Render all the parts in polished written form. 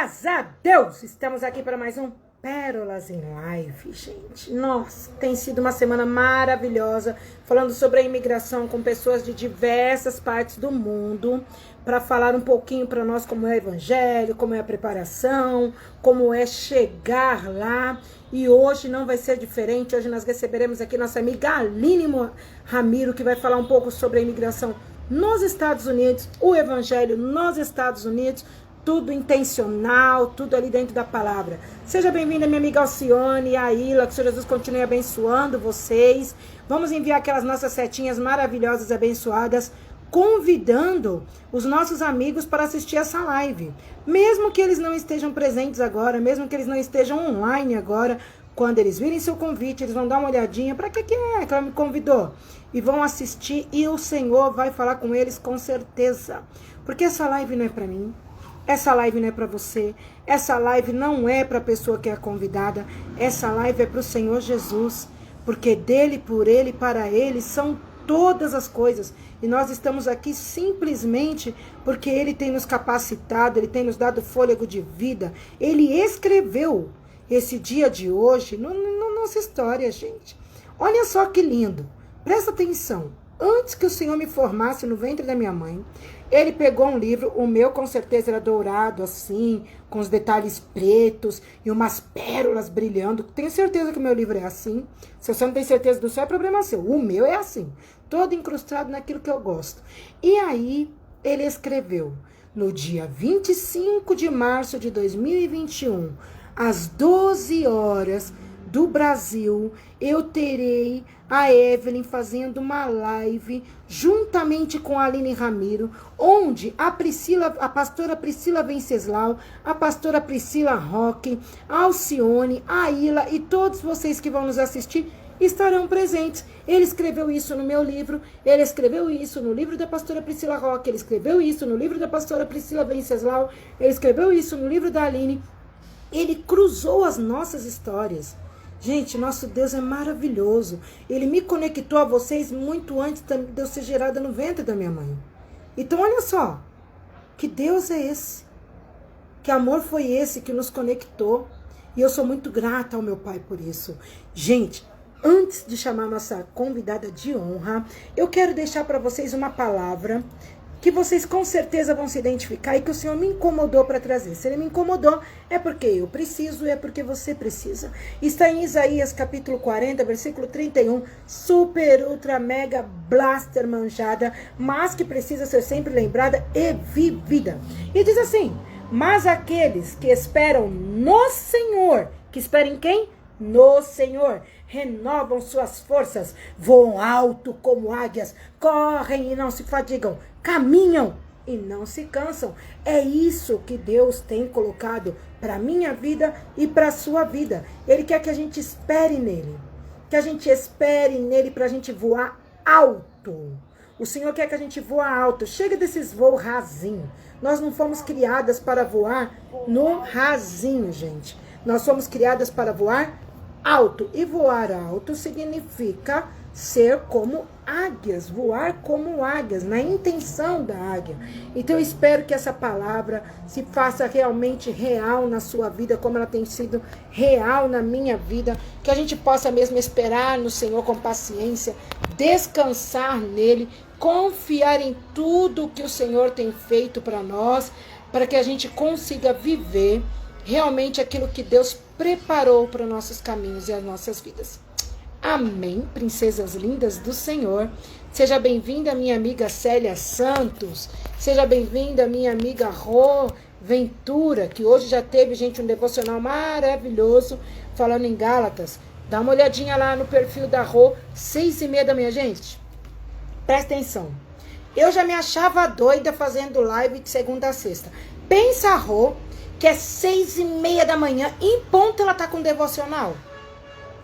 Graças a Deus! Estamos aqui para mais um Pérolas em Live, gente. Nossa, tem sido uma semana maravilhosa, falando sobre a imigração com pessoas de diversas partes do mundo, para falar um pouquinho para nós como é o evangelho, como é a preparação, como é chegar lá. E hoje não vai ser diferente. Hoje nós receberemos aqui nossa amiga Aline Ramiro, que vai falar um pouco sobre a imigração nos Estados Unidos, o evangelho nos Estados Unidos, tudo intencional, tudo ali dentro da palavra. Seja bem-vinda, minha amiga Alcione e a Ila, que o Senhor Jesus continue abençoando vocês. Vamos enviar aquelas nossas setinhas maravilhosas, abençoadas, convidando os nossos amigos para assistir essa live. Mesmo que eles não estejam presentes agora, mesmo que eles não estejam online agora, quando eles virem seu convite, eles vão dar uma olhadinha, para que é que ela me convidou? E vão assistir e o Senhor vai falar com eles com certeza. Porque essa live não é para mim. Essa live não é para você, essa live não é para a pessoa que é convidada, essa live é para o Senhor Jesus, porque dele, por ele, para ele são todas as coisas, e nós estamos aqui simplesmente porque ele tem nos capacitado, ele tem nos dado fôlego de vida, ele escreveu esse dia de hoje na nossa história, gente. Olha só que lindo, presta atenção. Antes que o Senhor me formasse no ventre da minha mãe, ele pegou um livro, o meu com certeza era dourado assim, com os detalhes pretos e umas pérolas brilhando. Tenho certeza que o meu livro é assim. Se você não tem certeza do seu, é problema seu. O meu é assim, todo incrustado naquilo que eu gosto. E aí ele escreveu, no dia 25 de março de 2021, às 12 horas do Brasil, eu terei a Evelyn fazendo uma live juntamente com a Aline Ramiro, onde a pastora Priscila Venceslau, a pastora Priscila Roque, a Alcione, a Ila e todos vocês que vão nos assistir estarão presentes. Ele escreveu isso no meu livro, ele escreveu isso no livro da pastora Priscila Roque, ele escreveu isso no livro da pastora Priscila Venceslau, ele escreveu isso no livro da Aline. Ele cruzou as nossas histórias. Gente, nosso Deus é maravilhoso. Ele me conectou a vocês muito antes de eu ser gerada no ventre da minha mãe. Então, olha só. Que Deus é esse? Que amor foi esse que nos conectou? E eu sou muito grata ao meu Pai por isso. Gente, antes de chamar nossa convidada de honra, eu quero deixar para vocês uma palavra que vocês com certeza vão se identificar e que o Senhor me incomodou para trazer. Se Ele me incomodou, é porque eu preciso e é porque você precisa. Está em Isaías capítulo 40, versículo 31, super, ultra, mega, blaster manjada, mas que precisa ser sempre lembrada e vivida. E diz assim, mas aqueles que esperam no Senhor, que esperem quem? No Senhor, renovam suas forças, voam alto como águias, correm e não se fadigam, caminham e não se cansam. É isso que Deus tem colocado para a minha vida e para a sua vida. Ele quer que a gente espere nele, que a gente espere nele para a gente voar alto. O Senhor quer que a gente voe alto. Chega desses voos rasinhos. Nós não fomos criadas para voar no rasinho, gente. Nós fomos criadas para voar alto. E voar alto significa ser como águias, voar como águias, na intenção da águia. Então eu espero que essa palavra se faça realmente real na sua vida, como ela tem sido real na minha vida, que a gente possa mesmo esperar no Senhor com paciência, descansar nele, confiar em tudo que o Senhor tem feito para nós, para que a gente consiga viver realmente aquilo que Deus preparou para nossos caminhos e as nossas vidas. Amém, princesas lindas do Senhor. Seja bem-vinda, minha amiga Célia Santos. Seja bem-vinda, minha amiga Rô Ventura, que hoje já teve, gente, um devocional maravilhoso falando em Gálatas. Dá uma olhadinha lá no perfil da Rô, 6:30 da manhã, gente. Presta atenção. Eu já me achava doida fazendo live de segunda a sexta. Pensa a Rô, que é 6:30 da manhã, em ponto ela tá com devocional.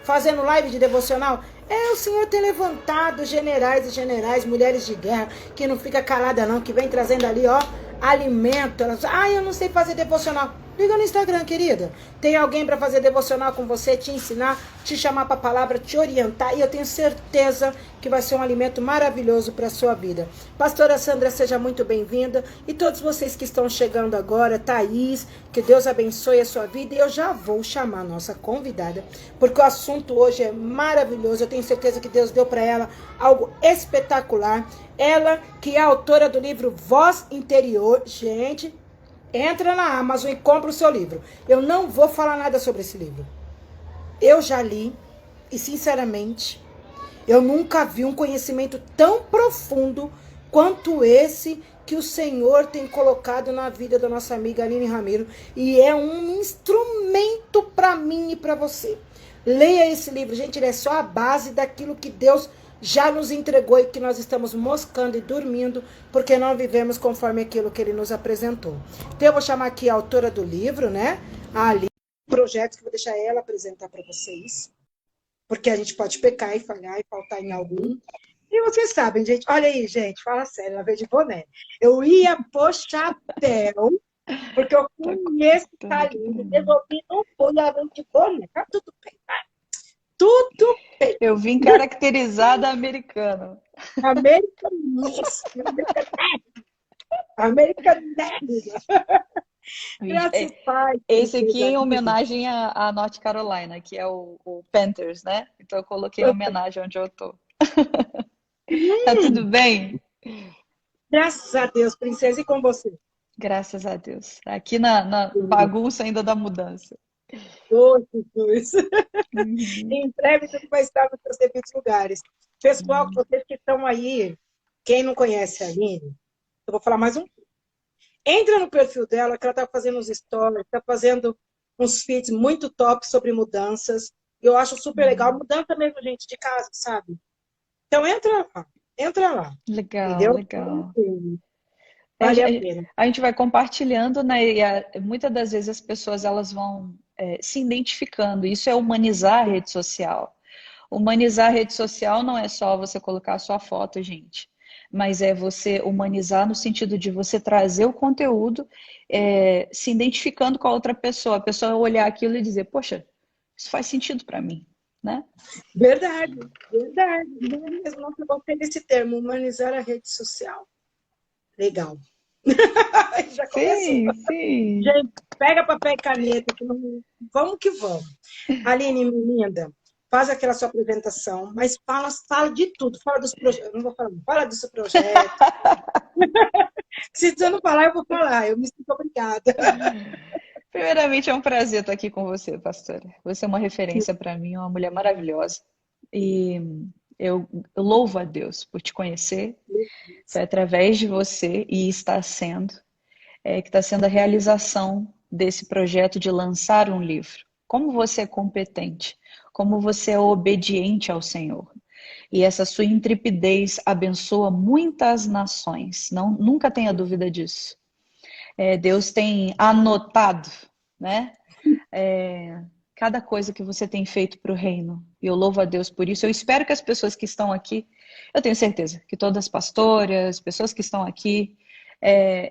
Fazendo live de devocional. O Senhor tem levantado generais e generais, mulheres de guerra, que não fica calada não, que vem trazendo ali, ó, alimento. Elas, eu não sei fazer devocional. Liga no Instagram, querida. Tem alguém para fazer devocional com você, te ensinar, te chamar para a palavra, te orientar. E eu tenho certeza que vai ser um alimento maravilhoso para a sua vida. Pastora Sandra, seja muito bem-vinda. E todos vocês que estão chegando agora, Thaís, que Deus abençoe a sua vida. E eu já vou chamar a nossa convidada, porque o assunto hoje é maravilhoso. Eu tenho certeza que Deus deu para ela algo espetacular. Ela, que é autora do livro Voz Interior. Gente, entra na Amazon e compra o seu livro. Eu não vou falar nada sobre esse livro. Eu já li e, sinceramente, eu nunca vi um conhecimento tão profundo quanto esse que o Senhor tem colocado na vida da nossa amiga Aline Ramiro. E é um instrumento para mim e para você. Leia esse livro, gente. Ele é só a base daquilo que Deus já nos entregou e que nós estamos moscando e dormindo porque não vivemos conforme aquilo que ele nos apresentou. Então eu vou chamar aqui a autora do livro, né? A Aline, projeto que eu vou deixar ela apresentar para vocês, porque a gente pode pecar e falhar e faltar em algum. E vocês sabem, gente, olha aí, gente, fala sério, ela veio de boné. Eu ia pôr chapéu, porque eu conheço a Aline, resolvi não pôr, ela veio de boné. Tá tudo bem, vai. Tudo bem. Eu vim caracterizada americana. Americanada. Esse aqui em homenagem à North Carolina, que é o Panthers, né? Então eu coloquei em homenagem onde eu tô. Tá tudo bem? Graças a Deus, princesa, e com você? Graças a Deus. Aqui na bagunça ainda da mudança. Oh, Jesus. Em breve tudo vai estar nos seus devidos lugares. Pessoal, vocês que estão aí, quem não conhece a Aline, eu vou falar mais um. Entra no perfil dela, que ela está fazendo uns stories, está fazendo uns feeds muito top sobre mudanças. Eu acho super legal. Mudança mesmo, gente, de casa, sabe? Então entra lá. Entra lá. Legal, entendeu? legal. Vale a pena. A gente vai compartilhando, né? E muitas das vezes as pessoas elas vão se identificando. Isso é humanizar a rede social. Humanizar a rede social não é só você colocar a sua foto, gente, mas é você humanizar no sentido de você trazer o conteúdo, se identificando com a outra pessoa. A pessoa olhar aquilo e dizer, poxa, isso faz sentido para mim, né? Verdade, verdade. Mesmo não gostei desse termo, humanizar a rede social. Legal. Já começou. Sim. Gente, pega papel e caneta, que não... vamos que vamos. Aline, minha linda, faz aquela sua apresentação, mas fala de tudo, fala dos projetos, não vou falar, fala do seu projeto. Se você não falar, eu vou falar, eu me sinto obrigada. Primeiramente, é um prazer estar aqui com você, pastora. Você é uma referência para mim, uma mulher maravilhosa. E eu louvo a Deus por te conhecer. Foi através de você e está sendo, que está sendo a realização desse projeto de lançar um livro. Como você é competente, como você é obediente ao Senhor. E essa sua intrepidez abençoa muitas nações. Nunca tenha dúvida disso. Deus tem anotado, né? Cada coisa que você tem feito para o reino. E eu louvo a Deus por isso. Eu espero que as pessoas que estão aqui, eu tenho certeza que todas as pastoras, pessoas que estão aqui,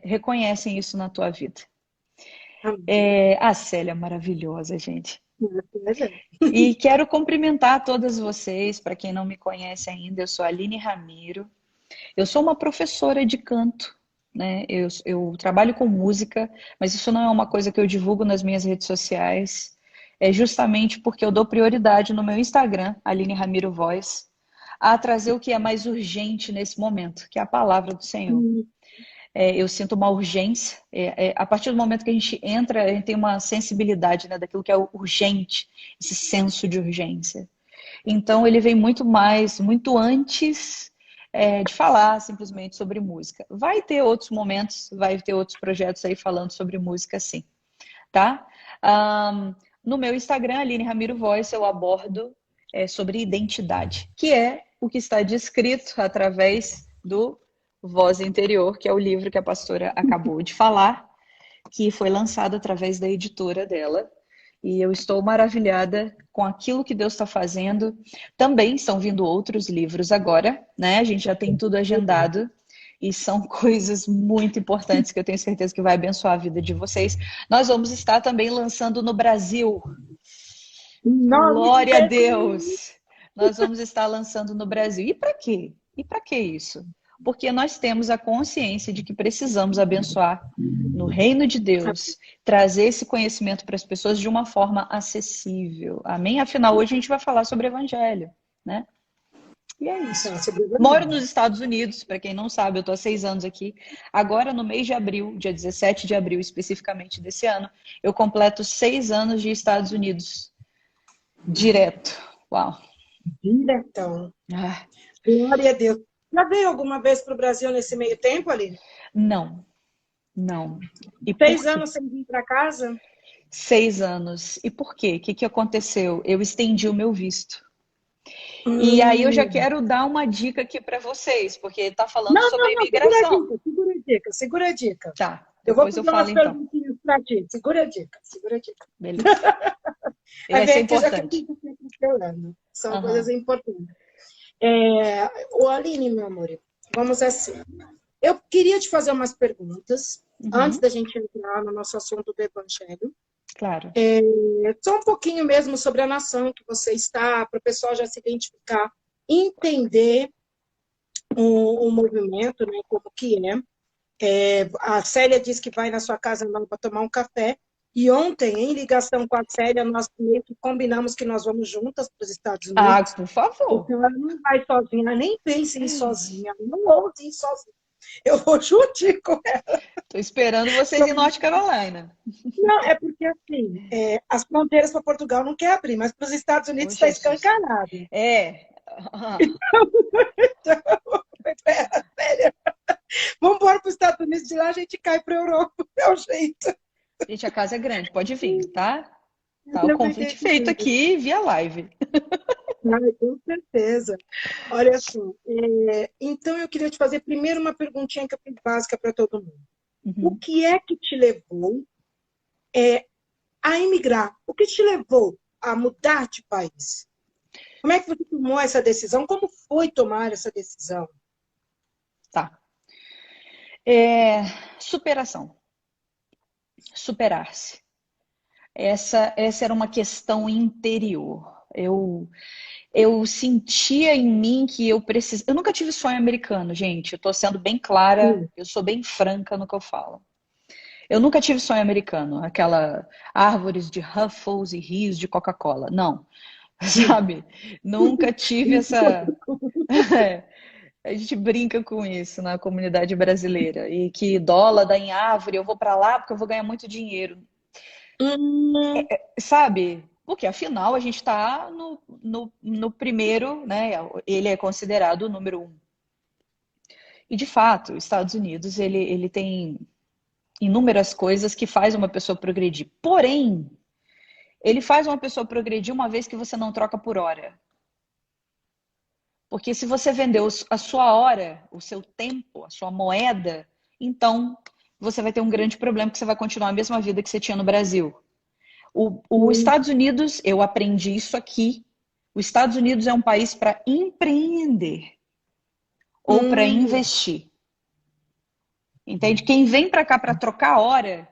reconhecem isso na tua vida. A Célia é maravilhosa, gente. E quero cumprimentar todas vocês. Para quem não me conhece ainda, eu sou a Aline Ramiro. Eu sou uma professora de canto, né? Eu trabalho com música, mas isso não é uma coisa que eu divulgo nas minhas redes sociais. É justamente porque eu dou prioridade no meu Instagram, Aline Ramiro Voz, a trazer o que é mais urgente nesse momento, que é a palavra do Senhor. Eu sinto uma urgência. A partir do momento que a gente entra, a gente tem uma sensibilidade, né, daquilo que é urgente, esse senso de urgência. Então, ele vem muito antes de falar simplesmente sobre música. Vai ter outros momentos, vai ter outros projetos aí falando sobre música, sim. Tá? No meu Instagram, Aline Ramiro Voice, eu abordo sobre identidade, que é o que está descrito através do Voz Interior, que é o livro que a pastora acabou de falar, que foi lançado através da editora dela. E eu estou maravilhada com aquilo que Deus está fazendo. Também estão vindo outros livros agora, né? A gente já tem tudo agendado. e são coisas muito importantes que eu tenho certeza que vai abençoar a vida de vocês. Nós vamos estar também lançando no Brasil. Em nome de Glória a Jesus. Deus! Nós vamos estar lançando no Brasil. E para quê? E para que isso? Porque nós temos a consciência de que precisamos abençoar no reino de Deus, trazer esse conhecimento para as pessoas de uma forma acessível. Amém? Afinal, hoje a gente vai falar sobre evangelho, né? E é isso. Moro nos Estados Unidos, para quem não sabe, eu estou há 6 anos aqui. Agora, no mês de abril, dia 17 de abril especificamente desse ano, eu completo 6 anos de Estados Unidos. Direto. Uau. Diretão. Ah, Glória a Deus. Já veio alguma vez para o Brasil nesse meio tempo, Aline? não, não. E 6 por quê? anos sem vir para casa? 6 anos. E por quê? O que que aconteceu? Eu estendi o meu visto. E aí eu já Hum. quero dar uma dica aqui para vocês, porque está falando Não, sobre não, não. Segura a imigração. dica, segura a dica, segura a dica. Tá, Eu vou depois eu fazer falo umas então. perguntinhas para ti. Segura a dica, segura a dica. Beleza. E Vai vai ser ver que já que a importante. gente está falando. São coisas Aham. importantes. O Aline, meu amor, vamos assim. Eu queria te fazer umas perguntas antes Uhum. da gente entrar no nosso assunto do Evangelho. Claro. Só um pouquinho mesmo sobre a nação que você está, para o pessoal já se identificar, entender o movimento, né, como que é. A Célia disse que vai na sua casa para tomar um café. E ontem, em ligação com a Célia, nós meio que combinamos que nós vamos juntas para os Estados Ah, Unidos. por favor. Então, ela não vai sozinha, ela nem pensa em ir sozinha, ela não ousa ir sozinha. Eu vou juntinho com ela. Tô esperando vocês em North Carolina. Não, é porque assim, as fronteiras para Portugal não quer abrir, mas para os Estados Ô, Unidos está Jesus. escancarado. É. Então, Célia, vamos embora para os Estados Unidos, de lá a gente cai para a Europa, é o jeito. Gente, a casa é grande, pode vir, tá? Tá o Eu vou convite feito entender. aqui via live. Ai, com certeza. Olha assim, então eu queria te fazer primeiro uma perguntinha que eu fiz básica para todo mundo. O Uhum. que é que te levou a emigrar? O que te levou a mudar de país? Como é que você tomou essa decisão? Como foi tomar essa decisão? Tá. Superação. Superar-se. Essa era uma questão interior. Eu sentia em mim que eu precisava. Eu nunca tive sonho americano, gente. Eu tô sendo bem clara, eu sou bem franca no que eu falo. Eu nunca tive sonho americano, aquela árvores de Ruffles e rios de Coca-Cola. Não, sabe? Nunca tive essa. A gente brinca com isso na comunidade brasileira. E que dólar dá em árvore, eu vou para lá porque eu vou ganhar muito dinheiro. Hum, Sabe? Porque afinal a gente está no primeiro, né? Ele é considerado o número 1. E de fato, os Estados Unidos ele tem inúmeras coisas que faz uma pessoa progredir. Porém, ele faz uma pessoa progredir uma vez que você não troca por hora. Porque se você vendeu a sua hora, o seu tempo, a sua moeda, então você vai ter um grande problema, porque você vai continuar a mesma vida que você tinha no Brasil. Os Estados Unidos, eu aprendi isso aqui. Os Estados Unidos é um país para empreender ou para investir. Entende? Quem vem para cá para trocar hora,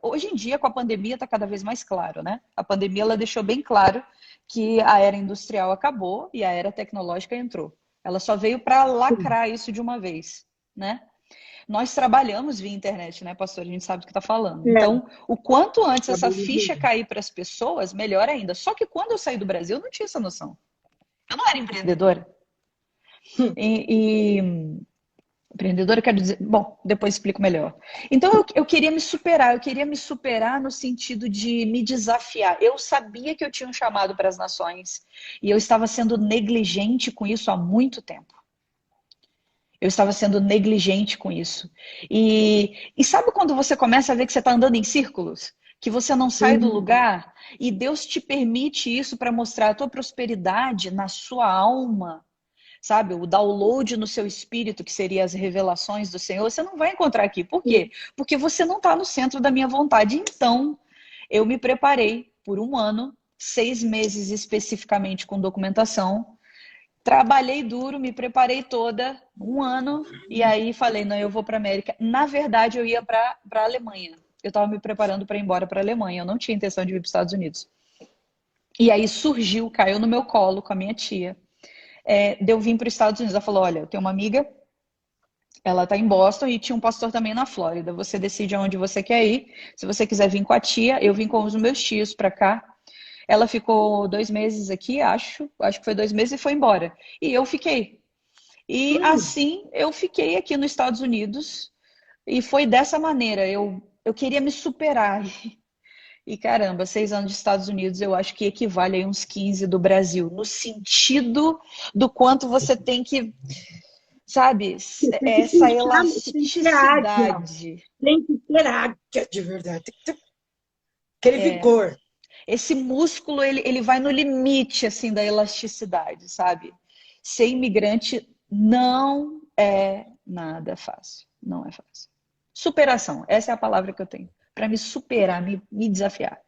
hoje em dia com a pandemia está cada vez mais claro, né? A pandemia ela deixou bem claro que a era industrial acabou e a era tecnológica entrou. Ela só veio para lacrar isso de uma vez, né? Nós trabalhamos via internet, né, pastor? A gente sabe do que está falando. Então, o quanto antes essa ficha cair para as pessoas, melhor ainda. Só que quando eu saí do Brasil, eu não tinha essa noção. Eu não era empreendedora. Empreendedora, quero dizer... Bom, depois explico melhor. Então, eu queria me superar no sentido de me desafiar. Eu sabia que eu tinha um chamado para as nações e eu estava sendo negligente com isso há muito tempo. Eu estava sendo negligente com isso. E sabe quando você começa a ver que você está andando em círculos? Que você não sai do lugar? E Deus te permite isso para mostrar a tua prosperidade na sua alma. Sabe? O download no seu espírito, que seria as revelações do Senhor, você não vai encontrar aqui. Por quê? Porque você não está no centro da minha vontade. Então, eu me preparei por 1 ano, 6 meses especificamente com documentação, Trabalhei duro, me preparei toda, um ano, e aí falei, não, eu vou para América. Na verdade, eu ia para a Alemanha. Eu estava me preparando para ir embora para a Alemanha. Eu não tinha intenção de vir para os Estados Unidos. E aí surgiu, caiu no meu colo com a minha tia. De eu vir para os Estados Unidos. Ela falou, olha, eu tenho uma amiga, ela está em Boston e tinha um pastor também na Flórida. Você decide aonde você quer ir. Se você quiser vir com a tia, eu vim com os meus tios para cá. Ela ficou 2 meses aqui, acho que foi 2 meses e foi embora. E eu fiquei. E assim eu fiquei aqui nos Estados Unidos e foi dessa maneira. Eu queria me superar. E caramba, 6 anos dos Estados Unidos eu acho que equivale a uns 15 do Brasil, no sentido do quanto você tem que, sabe, Você tem que essa puxar, você tem que ter águia. elasticidade. Tem que ter águia de verdade. Tem que ter aquele vigor. Esse músculo, ele vai no limite, assim, da elasticidade, sabe? Ser imigrante não é nada fácil. Não é fácil. Superação, essa é a palavra que eu tenho. Para me superar, me desafiar.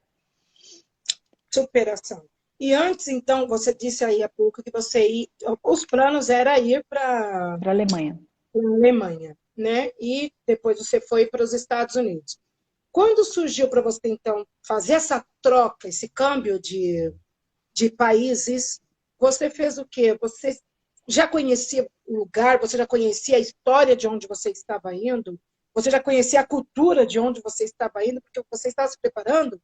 Superação. E antes, então, você disse aí há pouco que você ia, os planos era ir para Para a Alemanha. a Alemanha, né? E depois você foi para os Estados Unidos. Quando surgiu para você, então, fazer essa troca, esse câmbio de países, você fez o quê? Você já conhecia o lugar, você já conhecia a história de onde você estava indo, você já conhecia a cultura de onde você estava indo, porque você estava se preparando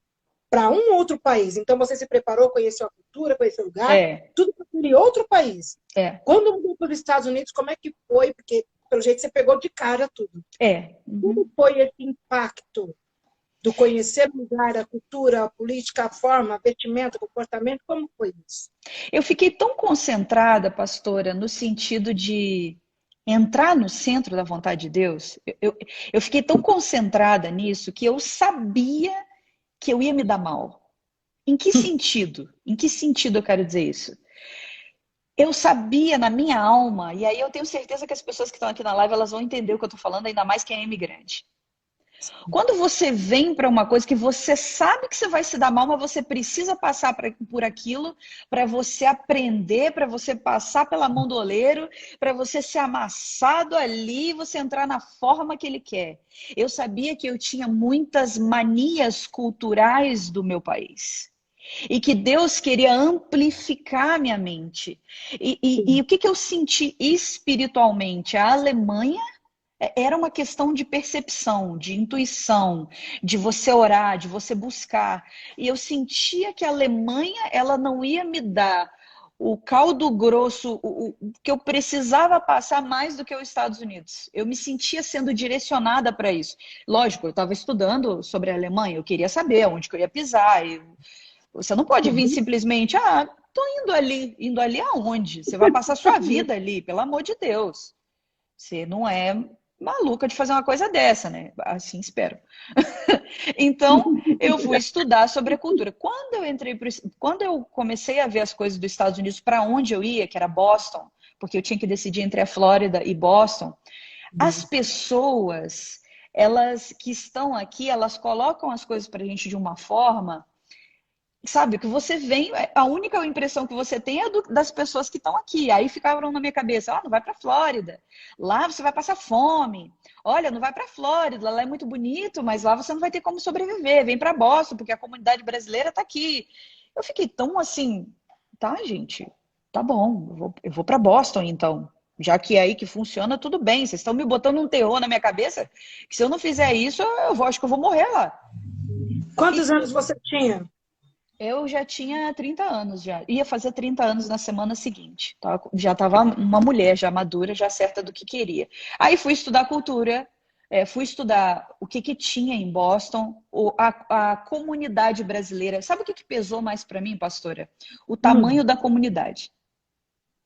para um outro país. Então você se preparou, conheceu a cultura, conheceu o lugar, tudo para aquele outro país. Quando mudou para os Estados Unidos, como é que foi? Porque, pelo jeito, você pegou de cara tudo. Como foi esse impacto do conhecer o lugar, a cultura, a política, a forma, a vestimenta, o comportamento? Como foi isso? Eu fiquei tão concentrada, pastora, no sentido de entrar no centro da vontade de Deus. Eu fiquei tão concentrada nisso que eu sabia que eu ia me dar mal. Em que sentido? Em que sentido eu quero dizer isso? Eu sabia na minha alma, e aí eu tenho certeza que as pessoas que estão aqui na live, elas vão entender o que eu estou falando, ainda mais quem é imigrante. Quando você vem para uma coisa que você sabe que você vai se dar mal, mas você precisa passar por aquilo para você aprender, para você passar pela mão do oleiro, para você ser amassado ali e você entrar na forma que ele quer. Eu sabia que eu tinha muitas manias culturais do meu país. E que Deus queria amplificar minha mente. E o que eu senti espiritualmente? A Alemanha era uma questão de percepção, de intuição, de você orar, de você buscar. E eu sentia que a Alemanha, ela não ia me dar o caldo grosso, o que eu precisava passar mais do que os Estados Unidos. Eu me sentia sendo direcionada para isso. Lógico, eu estava estudando sobre a Alemanha, eu queria saber onde que eu ia pisar. Você não pode vir simplesmente, tô indo ali aonde? Você vai passar sua vida ali, pelo amor de Deus. Você não é maluca de fazer uma coisa dessa, né? Assim espero. Então, eu fui estudar sobre a cultura. Quando eu comecei a ver as coisas dos Estados Unidos, para onde eu ia, que era Boston, porque eu tinha que decidir entre a Flórida e Boston, as pessoas, elas que estão aqui, elas colocam as coisas para a gente de uma forma. Sabe, que você vem, a única impressão que você tem é das pessoas que estão aqui. Aí ficaram na minha cabeça, não vai para Flórida, lá você vai passar fome. Olha, não vai para Flórida, lá é muito bonito, mas lá você não vai ter como sobreviver. Vem para Boston, porque a comunidade brasileira está aqui. Eu fiquei tão assim, tá, gente, tá bom, eu vou para Boston então. Já que é aí que funciona, tudo bem. Vocês estão me botando um terror na minha cabeça, que se eu não fizer isso, acho que eu vou morrer lá. Quantos anos você tinha? Eu já tinha 30 anos, já ia fazer 30 anos na semana seguinte. Já estava uma mulher, já madura, já certa do que queria. Aí fui estudar cultura, fui estudar o que tinha em Boston, a comunidade brasileira. Sabe o que pesou mais para mim, pastora? O tamanho da comunidade.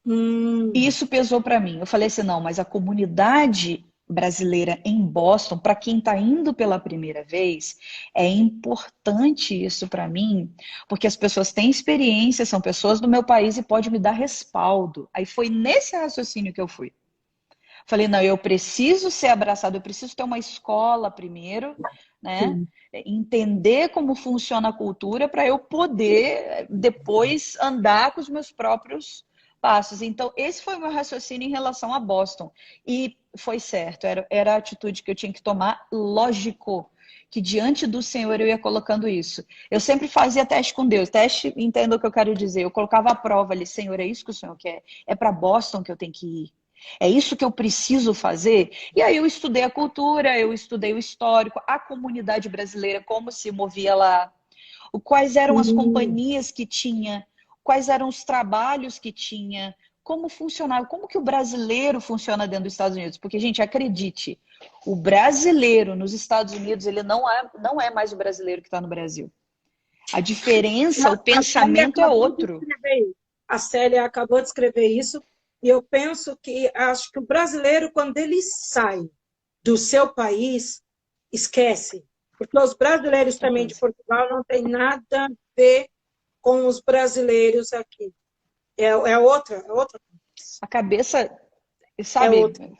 E isso pesou para mim. Eu falei assim, não, mas a comunidade brasileira em Boston, para quem está indo pela primeira vez, é importante isso para mim, porque as pessoas têm experiência, são pessoas do meu país e pode me dar respaldo. Aí foi nesse raciocínio que eu fui. Falei, não, eu preciso ser abraçado, eu preciso ter uma escola primeiro, né? Entender como funciona a cultura para eu poder depois andar com os meus próprios passos. Então, esse foi o meu raciocínio em relação a Boston. E foi certo, era a atitude que eu tinha que tomar. Lógico que diante do Senhor eu ia colocando isso. Eu sempre fazia teste com Deus. Teste, entenda o que eu quero dizer. Eu colocava a prova ali, Senhor, é isso que o Senhor quer? É para Boston que eu tenho que ir? É isso que eu preciso fazer? E aí eu estudei a cultura, eu estudei o histórico, a comunidade brasileira, como se movia lá, quais eram as Hum, companhias que tinha, quais eram os trabalhos que tinha, como funcionava, como que o brasileiro funciona dentro dos Estados Unidos. Porque, gente, acredite, o brasileiro nos Estados Unidos, ele não é mais o brasileiro que está no Brasil. A diferença, o a Célia pensamento é acabou de outro. escrever isso. A Célia acabou de escrever isso, e eu penso que acho que o brasileiro, quando ele sai do seu país, esquece. Porque os Com brasileiros também de certeza. Portugal não tem nada a ver com os brasileiros aqui. É outra, A cabeça, é sabe, outra.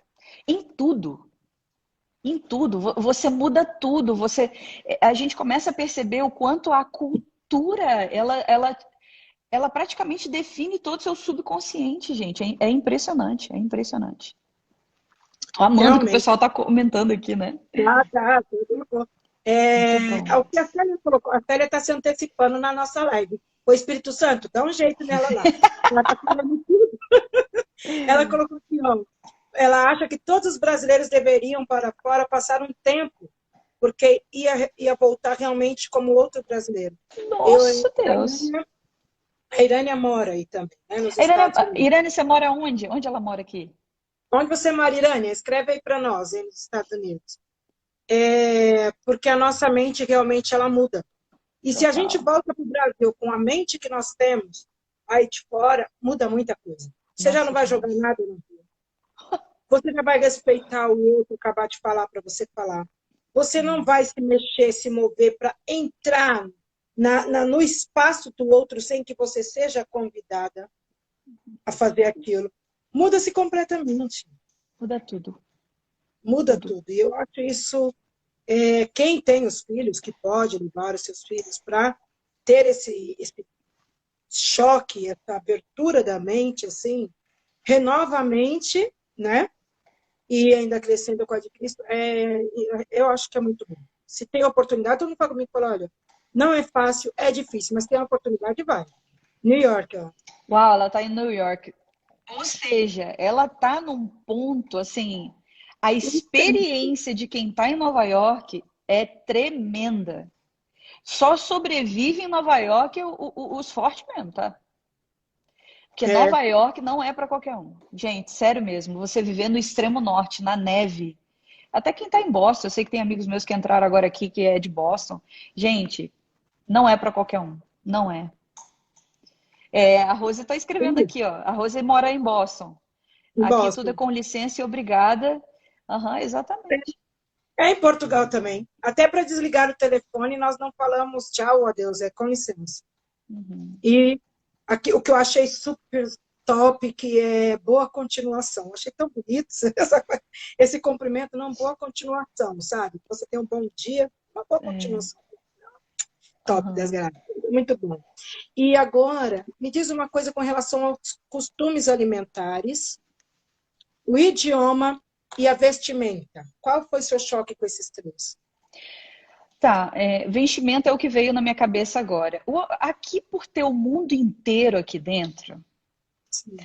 em tudo. Em tudo, você muda tudo, a gente começa a perceber o quanto a cultura, ela praticamente define todo o seu subconsciente, gente. É impressionante, é impressionante. Tô amando que o Realmente. pessoal tá comentando aqui, né? Tá, tudo bom. Então tá É o bom. que a Célia colocou. A Célia está se antecipando na nossa live. O Espírito Santo, dá um jeito nela lá. Ela está falando tudo. Ela colocou assim, ó, ela acha que todos os brasileiros deveriam para fora passar um tempo, porque ia voltar realmente como outro brasileiro. Eu, Nossa Deus. a Irânia mora aí também, né, nos A Irane, Estados Unidos. Irane, você mora onde? Onde ela mora aqui? Onde você mora, Irânia? Escreve aí para nós, aí nos Estados Unidos. Porque a nossa mente realmente ela muda. E se a gente Total. volta para o Brasil com a mente que nós temos, aí de fora, muda muita coisa. Você já não Nossa, vai jogar demais. nada na rua. Você já vai respeitar o outro, acabar de falar para você falar. Você não Hum. vai se mexer, se mover para entrar no espaço do outro sem que você seja convidada a fazer aquilo. Muda-se completamente. Muda tudo, Muda tudo. tudo. E eu acho isso. Quem tem os filhos, que pode levar os seus filhos para ter esse choque, essa abertura da mente, assim, renova a mente, né? E ainda crescendo com a de Cristo, eu acho que é muito bom. Se tem oportunidade, todo mundo fala comigo, fala, olha, não é fácil, é difícil, mas tem oportunidade, vai. New York, ó. Uau, ela tá em New York. Ou seja, ela tá num ponto assim, a experiência de quem tá em Nova York é tremenda. Só sobrevive em Nova York os fortes mesmo, tá? Porque É, Nova York não é para qualquer um. Gente, sério mesmo, você viver no extremo norte, na neve. Até quem tá em Boston, eu sei que tem amigos meus que entraram agora aqui que é de Boston. Gente, não é para qualquer um. Não é. A Rose está escrevendo aqui, ó. A Rose mora em Boston. em Aqui tudo é Boston. com licença e obrigada. Aham, exatamente. É em Portugal também. Até para desligar o telefone, nós não falamos tchau ou adeus, é com licença. Uhum. E aqui, o que eu achei super top, que é boa continuação. Achei tão bonito esse cumprimento, não, boa continuação, sabe? Você tem um bom dia, uma boa É, continuação. Top, aham. desgraça. Muito bom. E agora, me diz uma coisa com relação aos costumes alimentares, o idioma e a vestimenta. Qual foi seu choque com esses três? Tá, vestimento é o que veio na minha cabeça agora. Aqui, por ter o mundo inteiro aqui dentro, Sim.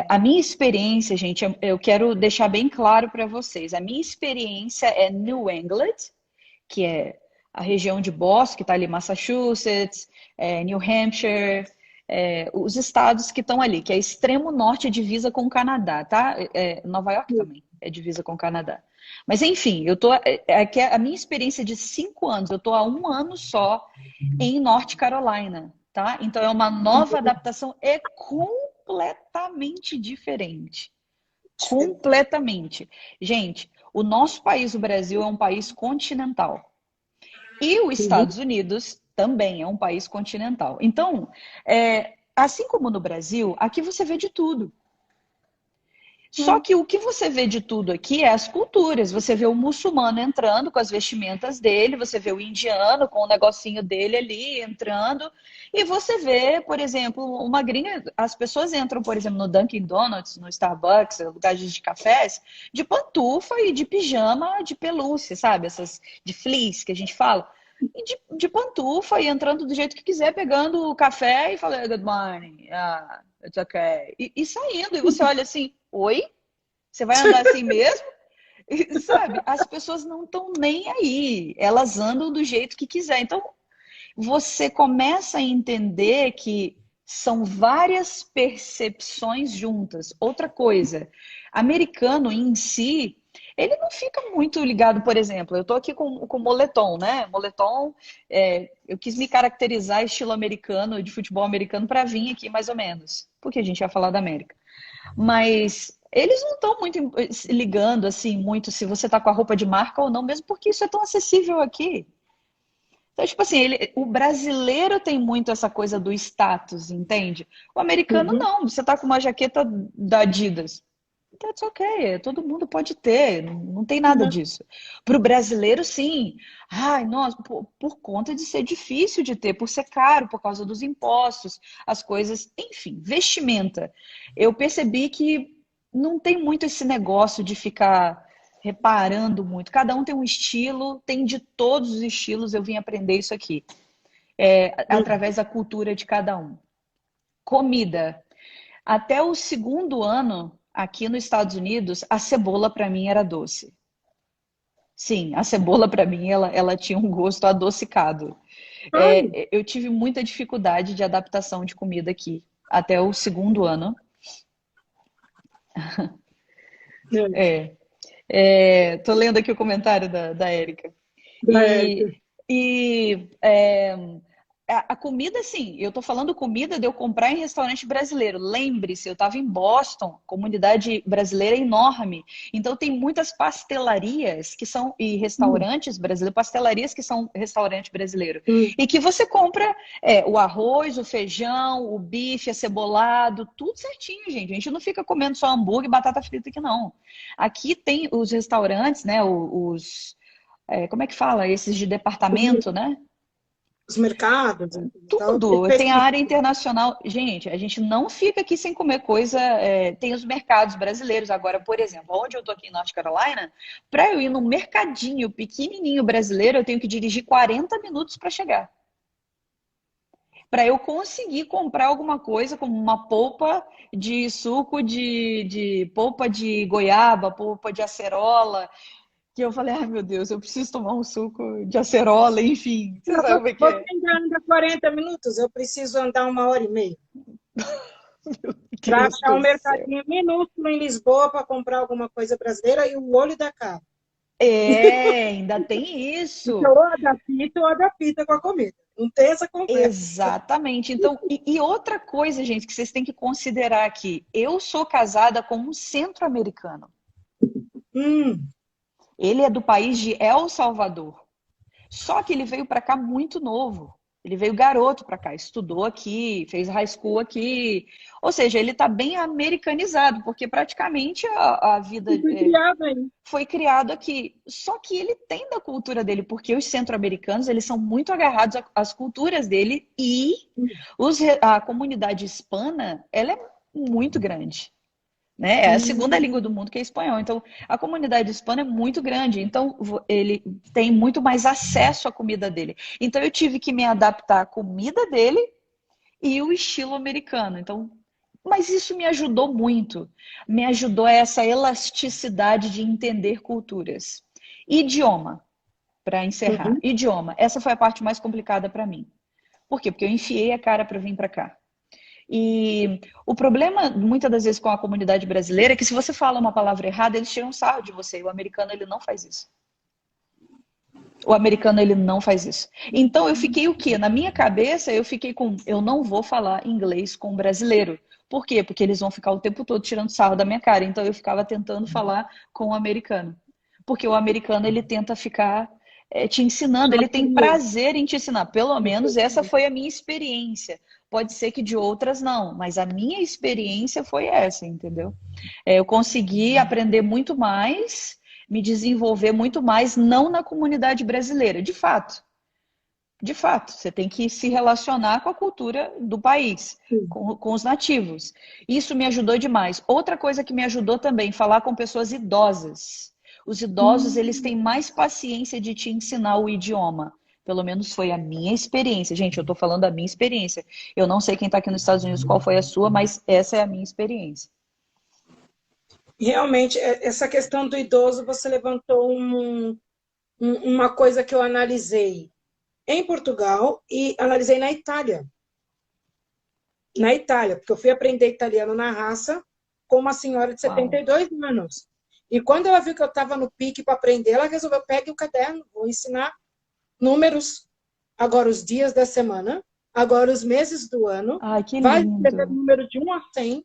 a minha experiência, gente, eu quero deixar bem claro para vocês. A minha experiência é New England, que é a região de Boston, que está ali, Massachusetts, New Hampshire, os estados que estão ali, que é extremo norte, é divisa com o Canadá, tá? Nova York também é divisa com o Canadá. Mas enfim, eu tô aqui a minha experiência de 5 anos, eu tô há um ano só em North Carolina, tá? Então é uma nova adaptação, é completamente diferente. Completamente. Gente, o nosso país, o Brasil, é um país continental. E os Uhum. Estados Unidos também é um país continental. Então, assim como no Brasil, aqui você vê de tudo. Só que o que você vê de tudo aqui é as culturas. Você vê o muçulmano entrando com as vestimentas dele, você vê o indiano com o negocinho dele ali entrando, e você vê, por exemplo, uma gringa. As pessoas entram, por exemplo, no Dunkin' Donuts, no Starbucks, lugares de cafés, de pantufa e de pijama de pelúcia, sabe? Essas de fleece que a gente fala. E de pantufa e entrando do jeito que quiser, pegando o café e falando good morning, it's okay. E saindo, e você olha assim, oi? Você vai andar assim mesmo? E, sabe? As pessoas não estão nem aí, elas andam do jeito que quiser. Então, você começa a entender que são várias percepções juntas. Outra coisa, americano em si, ele não fica muito ligado, por exemplo, eu tô aqui com moletom, né? Moletom, eu quis me caracterizar estilo americano, de futebol americano, para vir aqui mais ou menos, porque a gente ia falar da América. Mas eles não estão muito ligando assim muito se você tá com a roupa de marca ou não, mesmo porque isso é tão acessível aqui. Então, tipo assim, o brasileiro tem muito essa coisa do status, entende? O americano Uhum. não. Você tá com uma jaqueta da Adidas. That's okay, todo mundo pode ter, não tem nada Uhum. disso. Para o brasileiro, sim. Ai, nossa, por conta de ser difícil de ter, por ser caro, por causa dos impostos, as coisas, enfim, vestimenta. Eu percebi que não tem muito esse negócio de ficar reparando muito. Cada um tem um estilo, tem de todos os estilos, eu vim aprender isso aqui, Uhum. através da cultura de cada um. Comida. Até o segundo ano, aqui nos Estados Unidos, a cebola para mim era doce. Sim, a cebola para mim ela tinha um gosto adocicado. Ai, Eu tive muita dificuldade de adaptação de comida aqui, até o segundo ano. é. Tô lendo aqui o comentário da Érica. Da Érica. E a comida, sim, eu tô falando comida de eu comprar em restaurante brasileiro. Lembre-se, eu estava em Boston, comunidade brasileira enorme. Então tem muitas pastelarias que são e Hum. restaurantes brasileiros, pastelarias que são restaurante brasileiro. Hum. E que você compra o arroz, o feijão, o bife acebolado, tudo certinho, gente. A gente não fica comendo só hambúrguer e batata frita aqui, não. Aqui tem os restaurantes, né? Como é que fala? Esses de departamento, né? Os mercados, então, Tudo. Tem a área específico. internacional. Gente, a gente não fica aqui sem comer coisa. Tem os mercados brasileiros. Agora, por exemplo, onde eu tô aqui em North Carolina, para eu ir num mercadinho pequenininho brasileiro, eu tenho que dirigir 40 minutos para chegar. Para eu conseguir comprar alguma coisa, como uma polpa de suco de polpa de goiaba, polpa de acerola, que eu falei, ai meu Deus, eu preciso tomar um suco de acerola, enfim. Você sabe como é que Você é? ainda anda 40 minutos, eu preciso andar 1 hora e meia. Para Deus achar um do céu. mercadinho minúsculo em Lisboa para comprar alguma coisa brasileira e o olho da cara. Ainda tem Porque isso. ou adapta ou adapta com a comida. Não tem essa conversa. Exatamente. Então, e outra coisa, gente, que vocês têm que considerar aqui. Eu sou casada com um centro-americano. Hum. Ele é do país de El Salvador. Só que ele veio para cá muito novo. Ele veio garoto para cá, estudou aqui, fez high school aqui. Ou seja, ele está bem americanizado, porque praticamente a vida Fui criado aí. foi criado aqui. Só que ele tem da cultura dele, porque os centro-americanos, eles são muito agarrados às culturas dele e a comunidade hispana, ela é muito grande. Né? É a segunda língua Hum. do mundo que é espanhol. Então, a comunidade hispana é muito grande. Então, ele tem muito mais acesso à comida dele. Então, eu tive que me adaptar à comida dele e o estilo americano. Então, mas isso me ajudou muito. Me ajudou essa elasticidade de entender culturas. Idioma, para encerrar. Uhum. Idioma. Essa foi a parte mais complicada para mim. Por quê? Porque eu enfiei a cara para vir para cá. E o problema, muitas das vezes, com a comunidade brasileira é que se você fala uma palavra errada, eles tiram sarro de você. E o americano, ele não faz isso. O americano, ele não faz isso. Então, eu fiquei o quê? Na minha cabeça, eu fiquei com... Eu não vou falar inglês com brasileiro. Por quê? Porque eles vão ficar o tempo todo tirando sarro da minha cara. Então, eu ficava tentando falar com o americano. Porque o americano, ele tenta ficar te ensinando, ele tem prazer em te ensinar. Pelo menos essa foi a minha experiência. pode ser que de outras não, mas a minha experiência foi essa, entendeu? Eu consegui aprender muito mais, me desenvolver muito mais, não na comunidade brasileira, de fato. De fato, você tem que se relacionar com a cultura do país, Sim. com os nativos. Isso me ajudou demais. Outra coisa que me ajudou também, falar com pessoas idosas. Os idosos, eles têm mais paciência de te ensinar o idioma. Pelo menos foi a minha experiência. Gente, eu estou falando da minha experiência. Eu não sei quem está aqui nos Estados Unidos qual foi a sua, mas essa é a minha experiência. Realmente, essa questão do idoso, você levantou uma coisa que eu analisei em Portugal e analisei na Itália. Na Itália, porque eu fui aprender italiano na raça com uma senhora de Uau. 72 anos. E quando ela viu que eu estava no pique para aprender, ela resolveu, pegue o caderno, vou ensinar números, agora os dias da semana, agora os meses do ano, Ai, que vai escrever o lindo. número de 1 a 100,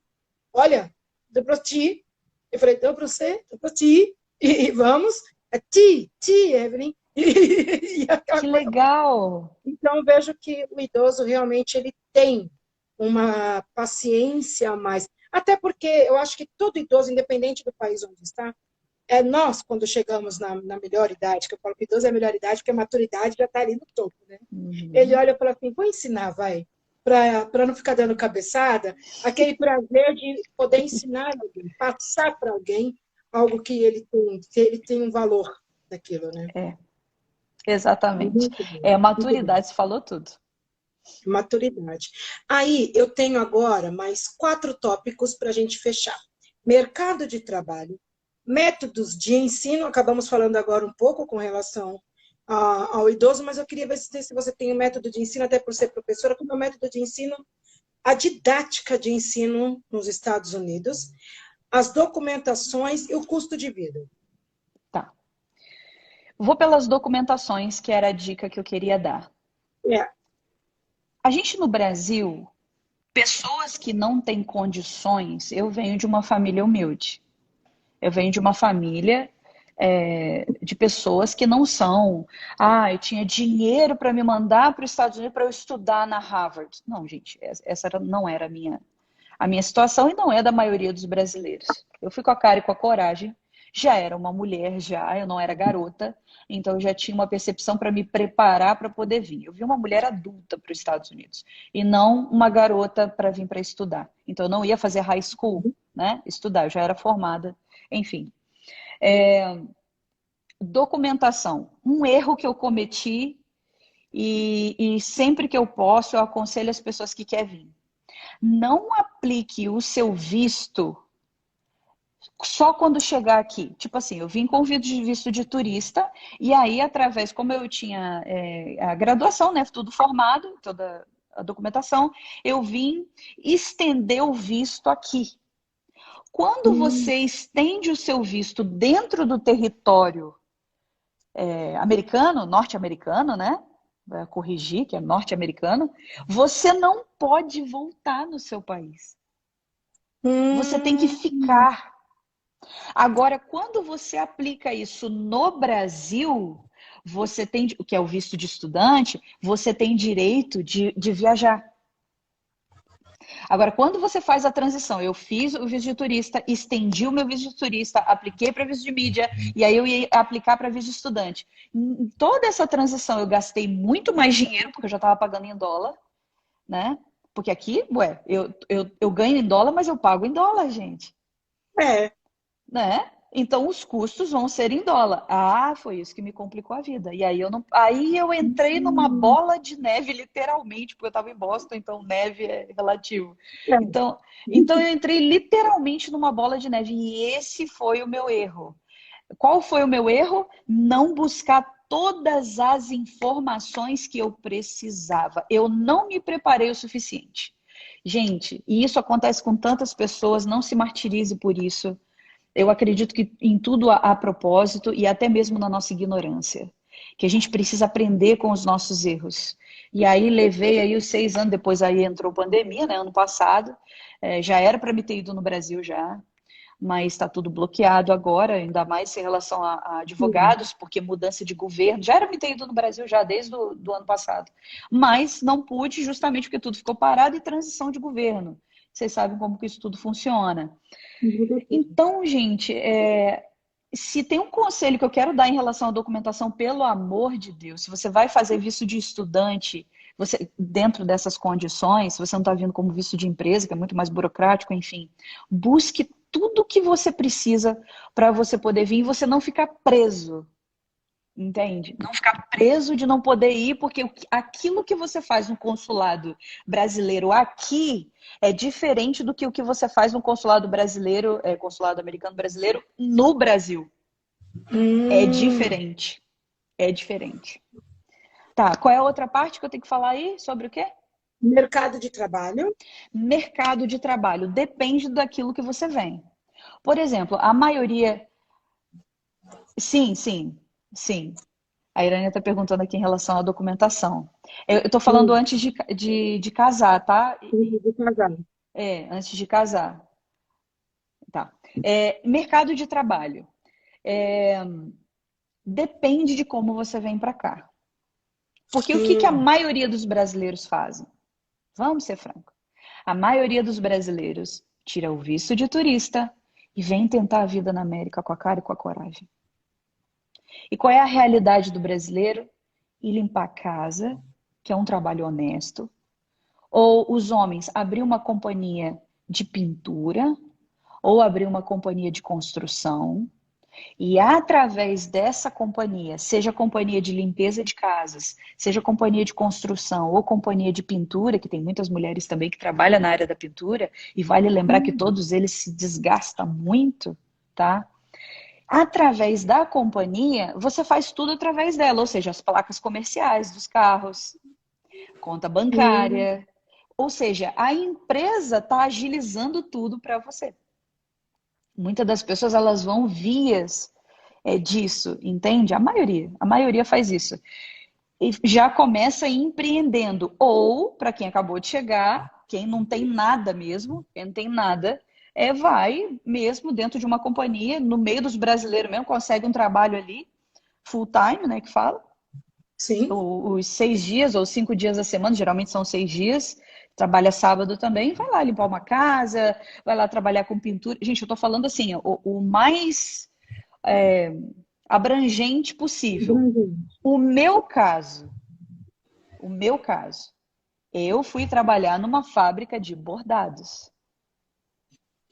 olha, deu para ti, eu falei, deu para você, deu para ti, e vamos, é ti, Evelyn, e aquela Que coisa. legal. Então, eu vejo que o idoso realmente ele tem uma paciência a mais. Até porque eu acho que todo idoso, independente do país onde está, nós, quando chegamos na melhor idade, que eu falo que idoso é a melhor idade, porque a maturidade já está ali no topo, né? Ele Uhum. olha e fala assim, vou ensinar, vai, para não ficar dando cabeçada, aquele prazer de poder ensinar alguém, passar para alguém algo que ele tem um valor daquilo, né? É, exatamente. Muito bom, É, muito bom. maturidade, você falou tudo. Maturidade. Aí eu tenho agora mais 4 tópicos para a gente fechar. Mercado de trabalho, métodos de ensino, acabamos falando agora um pouco com relação ao idoso, mas eu queria ver se você tem um método de ensino, até por ser professora, como é o método de ensino, a didática de ensino nos Estados Unidos, as documentações e o custo de vida. Tá. Vou pelas documentações, que era a dica que eu queria dar. É. A gente no Brasil, pessoas que não têm condições, eu venho de uma família humilde. Eu venho de uma família de pessoas que não são. Ah, eu tinha dinheiro para me mandar para os Estados Unidos para eu estudar na Harvard. Não, gente, não era a minha situação e não é da maioria dos brasileiros. Eu fui com a cara e com a coragem. Já era uma mulher, já, eu não era garota, então eu já tinha uma percepção para me preparar para poder vir. Eu vi uma mulher adulta para os Estados Unidos e não uma garota para vir para estudar. Então eu não ia fazer high school, né? Estudar, eu já era formada, enfim. Documentação, um erro que eu cometi e sempre que eu posso eu aconselho as pessoas que querem vir. Não aplique o seu visto só quando chegar aqui. Tipo assim, eu vim com visto de turista, e aí, através, como eu tinha a graduação, né, tudo formado, toda a documentação, eu vim estender o visto aqui. Quando você estende o seu visto dentro do território americano, norte-americano, né? Vai corrigir, que é norte-americano, você não pode voltar no seu país. Você tem que ficar. Agora, quando você aplica isso no Brasil, você tem, que é o visto de estudante, você tem direito de viajar. Agora, quando você faz a transição, eu fiz o visto de turista, estendi o meu visto de turista, apliquei para visto de mídia, e aí eu ia aplicar para visto de estudante. Em toda essa transição, eu gastei muito mais dinheiro, porque eu já estava pagando em dólar, né? Porque aqui, eu ganho em dólar, mas eu pago em dólar, gente. É. Né? Então os custos vão ser em dólar. Ah, foi isso que me complicou a vida. E aí eu entrei numa bola de neve, literalmente, porque eu estava em Boston, então neve é relativo. Então eu entrei literalmente numa bola de neve. E esse foi o meu erro. Qual foi o meu erro? Não buscar todas as informações que eu precisava. Eu não me preparei o suficiente. Gente, e isso acontece com tantas pessoas, não se martirize por isso. Eu acredito que em tudo há propósito e até mesmo na nossa ignorância. Que a gente precisa aprender com os nossos erros. E aí levei aí os 6 anos, depois aí entrou pandemia, né, ano passado. Já era para me ter ido no Brasil já. mas está tudo bloqueado agora, ainda mais em relação a advogados, porque mudança de governo, já era muito ido no Brasil já desde do ano passado, mas não pude justamente porque tudo ficou parado e transição de governo. Vocês sabem como que isso tudo funciona. Então, gente, se tem um conselho que eu quero dar em relação à documentação, pelo amor de Deus, se você vai fazer visto de estudante, você dentro dessas condições, se você não está vindo como visto de empresa, que é muito mais burocrático, enfim, busque tudo que você precisa para você poder vir e você não ficar preso. Entende? Não ficar preso de não poder ir, porque aquilo que você faz no consulado brasileiro aqui é diferente do que o que você faz no consulado brasileiro, consulado americano brasileiro no Brasil. É diferente. É diferente. Tá, qual é a outra parte que eu tenho que falar aí? Sobre o quê? Mercado de trabalho. Mercado de trabalho. Depende daquilo que você vem. Por exemplo, a maioria. Sim, sim, sim. A Irânia está perguntando aqui em relação à documentação. Eu estou falando antes de casar, tá? De casar. Antes de casar. Tá. Mercado de trabalho. Depende de como você vem para cá. Porque o que a maioria dos brasileiros fazem? Vamos ser francos. A maioria dos brasileiros tira o visto de turista e vem tentar a vida na América com a cara e com a coragem. E qual é a realidade do brasileiro? Ir limpar a casa, que é um trabalho honesto. Ou os homens abrir uma companhia de pintura, ou abrir uma companhia de construção. E através dessa companhia, seja companhia de limpeza de casas, seja companhia de construção ou companhia de pintura, que tem muitas mulheres também que trabalham na área da pintura, e vale lembrar que todos eles se desgastam muito, tá? Através da companhia, você faz tudo através dela, ou seja, as placas comerciais dos carros, conta bancária, ou seja, a empresa está agilizando tudo para você. Muitas das pessoas elas vão vias disso, entende? A maioria faz isso. E já começa empreendendo. Ou, para quem acabou de chegar, quem não tem nada mesmo, quem não tem nada, vai mesmo dentro de uma companhia, no meio dos brasileiros mesmo, consegue um trabalho ali, full time, né, que fala. Sim. Os 6 dias ou 5 dias da semana, geralmente são 6 dias, trabalha sábado também, vai lá limpar uma casa, vai lá trabalhar com pintura. Gente, eu tô falando assim, o mais abrangente possível. O meu caso, eu fui trabalhar numa fábrica de bordados.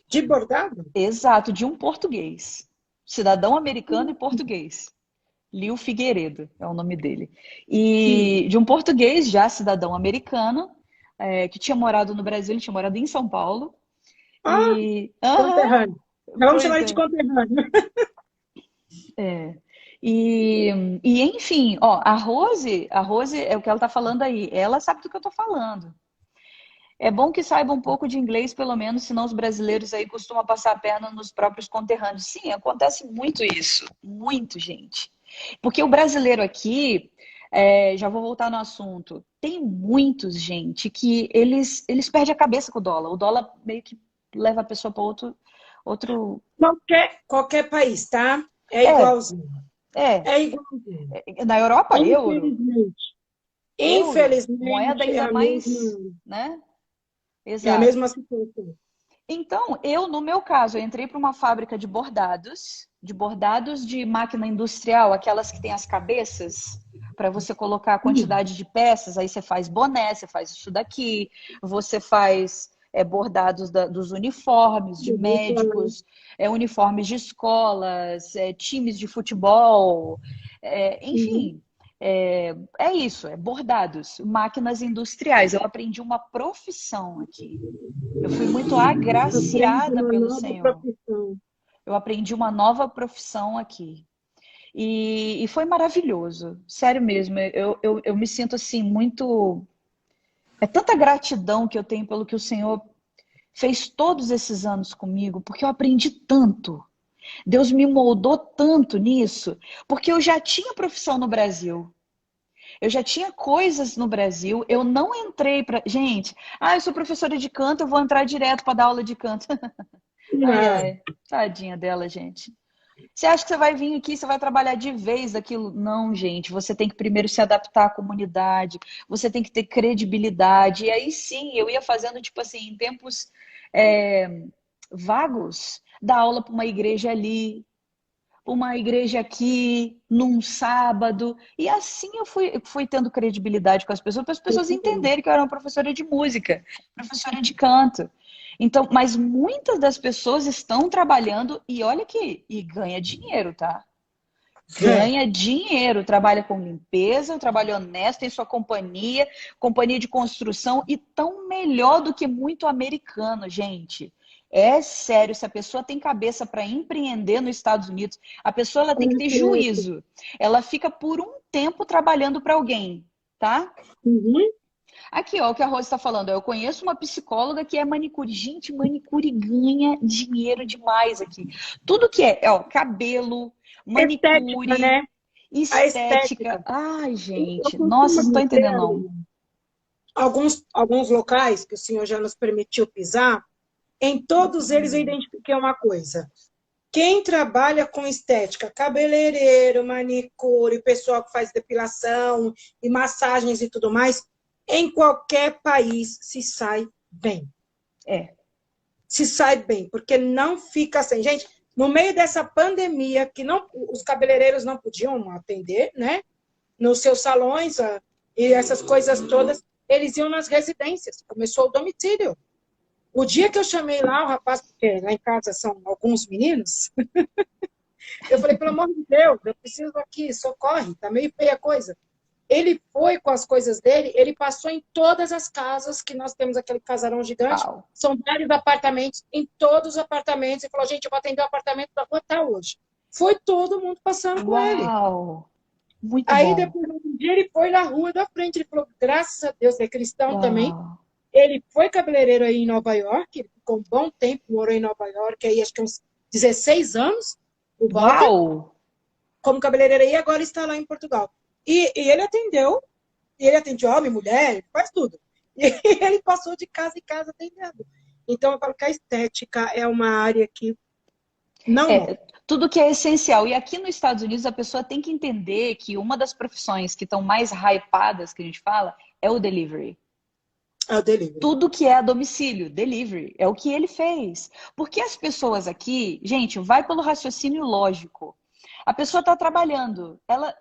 De bordado? Exato, de um português. Cidadão americano e português. Liu Figueiredo é o nome dele. E de um português, já cidadão americano, que tinha morado no Brasil, ele tinha morado em São Paulo. Conterrâneo. Vamos chamar ele de conterrâneo. E enfim, ó, a Rose é o que ela tá falando aí. Ela sabe do que eu tô falando. É bom que saiba um pouco de inglês, pelo menos, senão os brasileiros aí costumam passar a perna nos próprios conterrâneos. Sim, acontece muito isso. Muito, gente. Porque o brasileiro aqui, já vou voltar no assunto, tem muitos, gente, que eles perdem a cabeça com o dólar. O dólar meio que leva a pessoa para outro... Qualquer país, tá? É igualzinho. É igualzinho. Na Europa, infelizmente. euro. Infelizmente. Moeda ainda mais, né? Exato. É a mesma situação. Então, no meu caso, eu entrei para uma fábrica de bordados de máquina industrial, aquelas que tem as cabeças, para você colocar a quantidade de peças, aí você faz boné, você faz isso daqui, você faz bordados dos uniformes de médicos, uniformes de escolas, times de futebol, enfim. É isso, bordados, máquinas industriais. Eu aprendi uma profissão aqui. Eu fui muito agraciada pelo Senhor. Eu aprendi uma nova profissão aqui. E foi maravilhoso, sério mesmo. Eu me sinto assim muito... É tanta gratidão que eu tenho pelo que o Senhor fez todos esses anos comigo, porque eu aprendi tanto. Deus me moldou tanto nisso, porque eu já tinha profissão no Brasil. Eu já tinha coisas no Brasil, eu não entrei para... Gente, eu sou professora de canto, eu vou entrar direto para dar aula de canto. Ai, Ah, ai, tadinha dela, gente. Você acha que você vai vir aqui, você vai trabalhar de vez aquilo? Não, gente. Você tem que primeiro se adaptar à comunidade, você tem que ter credibilidade. E aí sim, eu ia fazendo, tipo assim, em tempos é, vagos, dar aula para uma igreja ali, uma igreja aqui, num sábado. E assim eu fui tendo credibilidade com as pessoas, para as pessoas entenderem que eu era uma professora de música, professora de canto. Então, mas muitas das pessoas estão trabalhando e olha que e ganha dinheiro, tá? ganha. Ganha dinheiro, trabalha com limpeza, trabalha honesto, tem sua companhia, companhia de construção e tão melhor do que muito americano, gente. É sério, se a pessoa tem cabeça para empreender nos Estados Unidos, a pessoa ela tem que ter juízo. Ela fica por um tempo trabalhando para alguém, tá? Uhum. Aqui, ó, o que a Rose está falando. Eu conheço uma psicóloga que é manicure. Gente, manicure ganha dinheiro demais aqui. Tudo que é, ó, cabelo, Estética, manicure, né? A estética. estética. Ai, Eu gente, nossa, costumo vocês não estão dizer, entendendo, não. alguns locais que o senhor já nos permitiu pisar, em todos eles eu identifiquei uma coisa. Quem trabalha com estética, cabeleireiro, manicure, pessoal que faz depilação e massagens e tudo mais, em qualquer país se sai bem. É, Se sai bem, porque não fica sem. Gente, no meio dessa pandemia, que não, os cabeleireiros não podiam atender, né? Nos seus salões e essas coisas todas, eles iam nas residências. Começou o domicílio. O dia que eu chamei lá o rapaz, porque lá em casa são alguns meninos, eu falei, pelo amor de Deus, eu preciso aqui, socorre, tá meio feia a coisa. Ele foi com as coisas dele, ele passou em todas as casas que nós temos aquele casarão gigante, uau. são vários apartamentos, em todos os apartamentos, e falou, gente, eu vou atender o apartamento da rua tal hoje. Foi todo mundo passando com ele. Uau. Muito Aí bom. depois, um dia, ele foi na rua da frente, ele falou, graças a Deus, é cristão também. Uau. Ele foi cabeleireiro aí em Nova York, ele ficou um bom tempo, morou em Nova York, aí acho que uns 16 anos, o Walter, Uau. como cabeleireiro aí, agora está lá em Portugal. E ele atendeu, e ele atende homem, mulher, faz tudo. E ele passou de casa em casa atendendo. Então, eu falo que a estética é uma área que não morre. É, tudo que é essencial. E aqui nos Estados Unidos, a pessoa tem que entender que uma das profissões que estão mais hypadas, que a gente fala, é o delivery. É o delivery. Tudo que é a domicílio, delivery, é o que ele fez. Porque as pessoas aqui, gente, vai pelo raciocínio lógico. A pessoa está trabalhando, ela,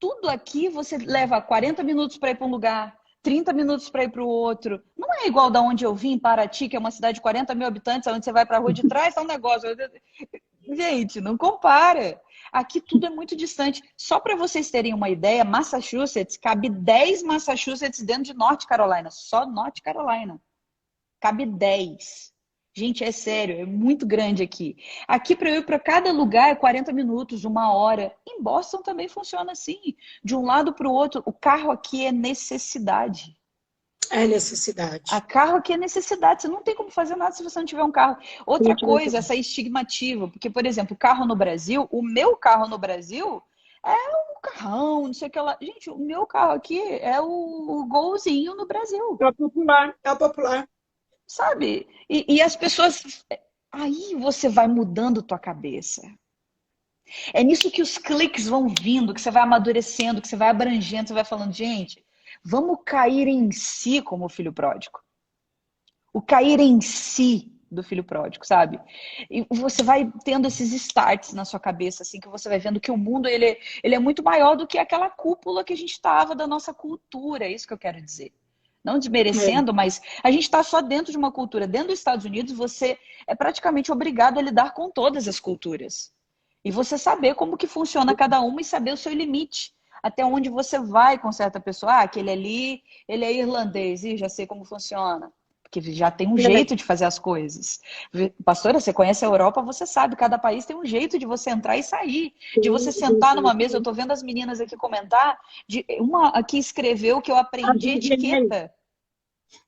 tudo aqui você leva 40 minutos para ir para um lugar, 30 minutos para ir para o outro. Não é igual da onde eu vim, Paraty, que é uma cidade de 40 mil habitantes, onde você vai para a rua de trás, tá um negócio. Gente, não compara. Aqui tudo é muito distante. Só para vocês terem uma ideia, Massachusetts, cabe 10 Massachusetts dentro de North Carolina. Só North Carolina. Cabe 10. Gente, é sério, é muito grande aqui. Aqui para eu ir para cada lugar é 40 minutos, uma hora. Em Boston também funciona assim. De um lado para o outro, o carro aqui é necessidade. É A necessidade. carro aqui é necessidade, você não tem como fazer nada se você não tiver um carro. Outra coisa, essa estigmativa, porque, por exemplo, carro no Brasil, o meu carro no Brasil é um carrão, não sei o que lá. Gente, o meu carro aqui é o Golzinho no Brasil, É o popular, é o popular. sabe? E as pessoas. Aí você vai mudando tua cabeça. É nisso que os cliques vão vindo, que você vai amadurecendo, que você vai abrangendo, você vai falando, gente, vamos cair em si como o filho pródigo. O cair em si do filho pródigo, sabe? E você vai tendo esses starts na sua cabeça, assim, que você vai vendo que o mundo ele é muito maior do que aquela cúpula que a gente estava da nossa cultura, é isso que eu quero dizer. Não É. desmerecendo, mas a gente está só dentro de uma cultura. Dentro dos Estados Unidos, você é praticamente obrigado a lidar com todas as culturas. E você saber como que funciona cada uma e saber o seu limite. Até onde você vai com certa pessoa. Ah, aquele ali, ele é irlandês. Ih, já sei como funciona. Porque já tem um jeito de fazer as coisas. Pastora, você conhece a Europa, você sabe, cada país tem um jeito de você entrar e sair, de você sentar numa mesa. Eu tô vendo as meninas aqui comentar, uma aqui escreveu que eu A aprendi Josiane, etiqueta.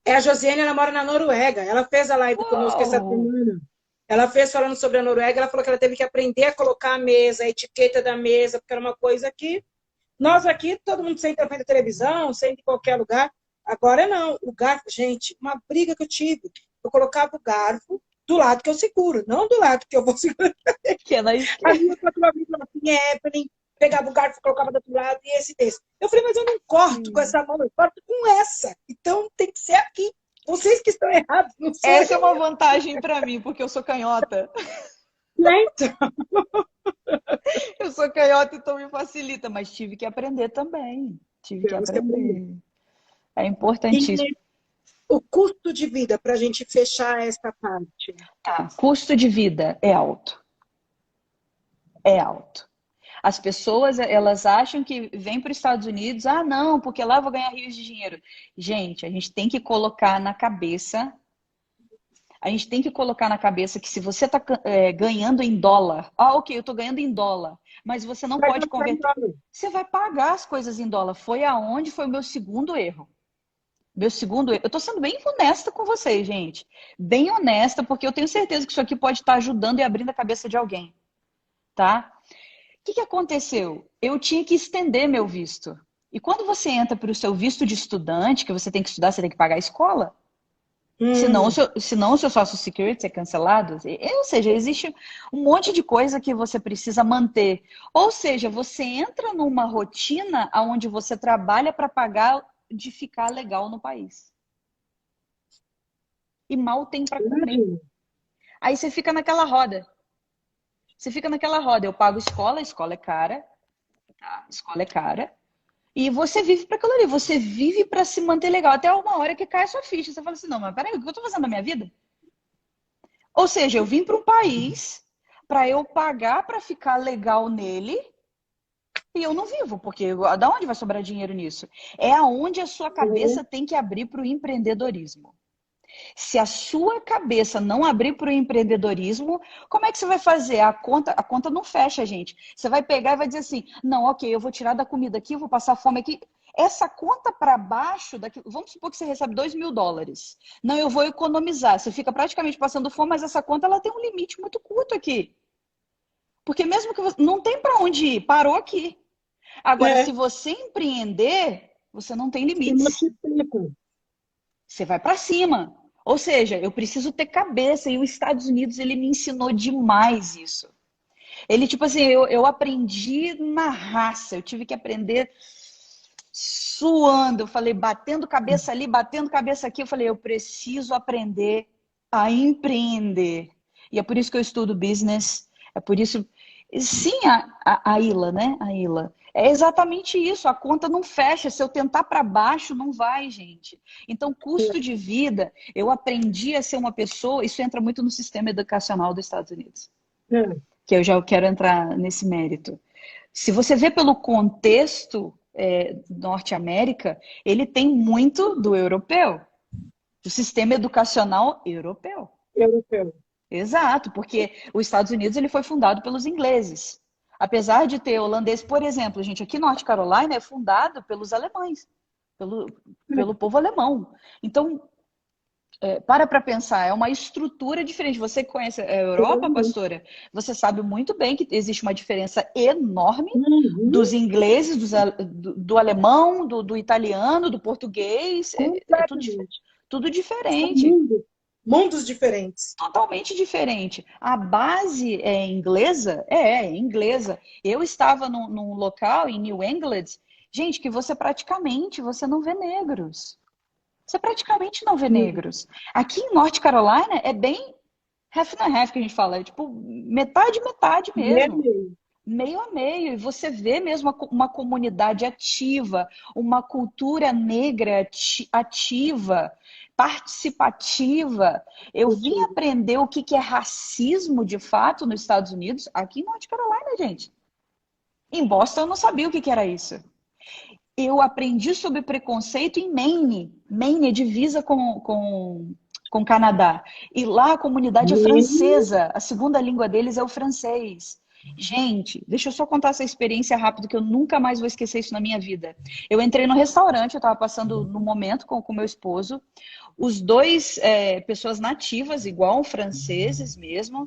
a Josiane, ela mora na Noruega. Ela fez a live conosco essa Uou! semana. Ela fez falando sobre a Noruega. Ela falou que ela teve que aprender a colocar a mesa, a etiqueta da mesa, porque era uma coisa que nós aqui, todo mundo senta na frente da televisão, senta em qualquer lugar. Agora não. O garfo, gente, uma briga que eu tive. Eu colocava o garfo, do lado que eu seguro, não do lado que eu vou segurar. Que é na A esquerda. minha patroa me falou assim, Evelyn, pegava o garfo e colocava do outro lado, e esse desse. Eu falei, mas eu não corto com essa mão, eu corto com essa. Então tem que ser aqui. Vocês que estão errados, não sou Essa é eu. uma vantagem para mim, porque eu sou canhota. Então, Eu sou canhota, então me facilita, mas tive que aprender também. Tive que temos que aprender. aprender. É importantíssimo. E o custo de vida, para a gente fechar essa parte. Tá, custo de vida é alto. É alto. As pessoas, elas acham que vem para os Estados Unidos, ah, não, porque lá eu vou ganhar rios de dinheiro. Gente, a gente tem que colocar na cabeça, que se você está ganhando em dólar, ah, ok, eu estou ganhando em dólar, mas você não Vai pode gastar em converter. dólar. Você vai pagar as coisas em dólar. Foi o meu segundo erro. Eu estou sendo bem honesta com vocês, gente. Bem honesta, porque eu tenho certeza que isso aqui pode estar ajudando e abrindo a cabeça de alguém, tá? O que aconteceu? Eu tinha que estender meu visto. E quando você entra para o seu visto de estudante, que você tem que estudar, você tem que pagar a escola. Senão o seu Social Security é cancelado. Ou seja, existe um monte de coisa que você precisa manter. Ou seja, você entra numa rotina onde você trabalha para pagar de ficar legal no país. E mal tem para comer. Aí você fica naquela roda. Eu pago escola, a escola é cara. Tá? A escola é cara. E você vive para aquilo ali. Você vive para se manter legal. Até uma hora que cai a sua ficha. Você fala assim, não, mas peraí, o que eu estou fazendo na minha vida? Ou seja, eu vim para um país para eu pagar para ficar legal nele e eu não vivo, porque da onde vai sobrar dinheiro nisso? É aonde a sua cabeça tem que abrir para o empreendedorismo. Se a sua cabeça não abrir para o empreendedorismo, como é que você vai fazer? A conta não fecha, gente. Você vai pegar e vai dizer assim, não, ok, eu vou tirar da comida aqui, eu vou passar fome aqui. Essa conta para baixo, vamos supor que você recebe $2.000. Não, eu vou economizar. Você fica praticamente passando fome, mas essa conta ela tem um limite muito curto aqui. Porque mesmo que você não tem para onde ir, parou aqui. Agora, se você empreender, você não tem limites. Você vai para cima. Ou seja, eu preciso ter cabeça. E os Estados Unidos, ele me ensinou demais isso. Ele, tipo assim, eu aprendi na raça. Eu tive que aprender suando. Eu falei, batendo cabeça ali, batendo cabeça aqui. Eu falei, eu preciso aprender a empreender. E é por isso que eu estudo business. É por isso... Sim, a Ila, né? A Ila. É exatamente isso. A conta não fecha. Se eu tentar para baixo, não vai, gente. Então, custo de vida, eu aprendi a ser uma pessoa. Isso entra muito no sistema educacional dos Estados Unidos. Que eu já quero entrar nesse mérito. Se você vê pelo contexto Norte-América, ele tem muito do europeu. Do sistema educacional europeu. Exato, porque os Estados Unidos ele foi fundado pelos ingleses. Apesar de ter holandês, por exemplo, gente, aqui North Carolina é fundado pelos alemães, pelo povo alemão. Então, para pensar, é uma estrutura diferente. Você que conhece a Europa, pastora, você sabe muito bem que existe uma diferença enorme dos ingleses, do alemão, do italiano, do português. É tudo diferente. Mundos diferentes. Totalmente diferente. A base é inglesa? É inglesa. Eu estava num local em New England, gente, que você não vê negros. Você praticamente não vê negros. Aqui em North Carolina é bem half and half que a gente fala. É tipo metade mesmo. Meio a meio. E você vê mesmo uma comunidade ativa, uma cultura negra ativa, participativa. Eu vim aprender o que é racismo de fato nos Estados Unidos, aqui em North Carolina, gente. Em Boston eu não sabia o que era isso. Eu aprendi sobre preconceito em Maine. Maine é divisa com o Canadá. E lá a comunidade é francesa. A segunda língua deles é o francês. Gente, deixa eu só contar essa experiência rápido que eu nunca mais vou esquecer isso na minha vida. Eu entrei no restaurante, eu estava passando no momento com meu esposo. Os dois, pessoas nativas, igual franceses mesmo.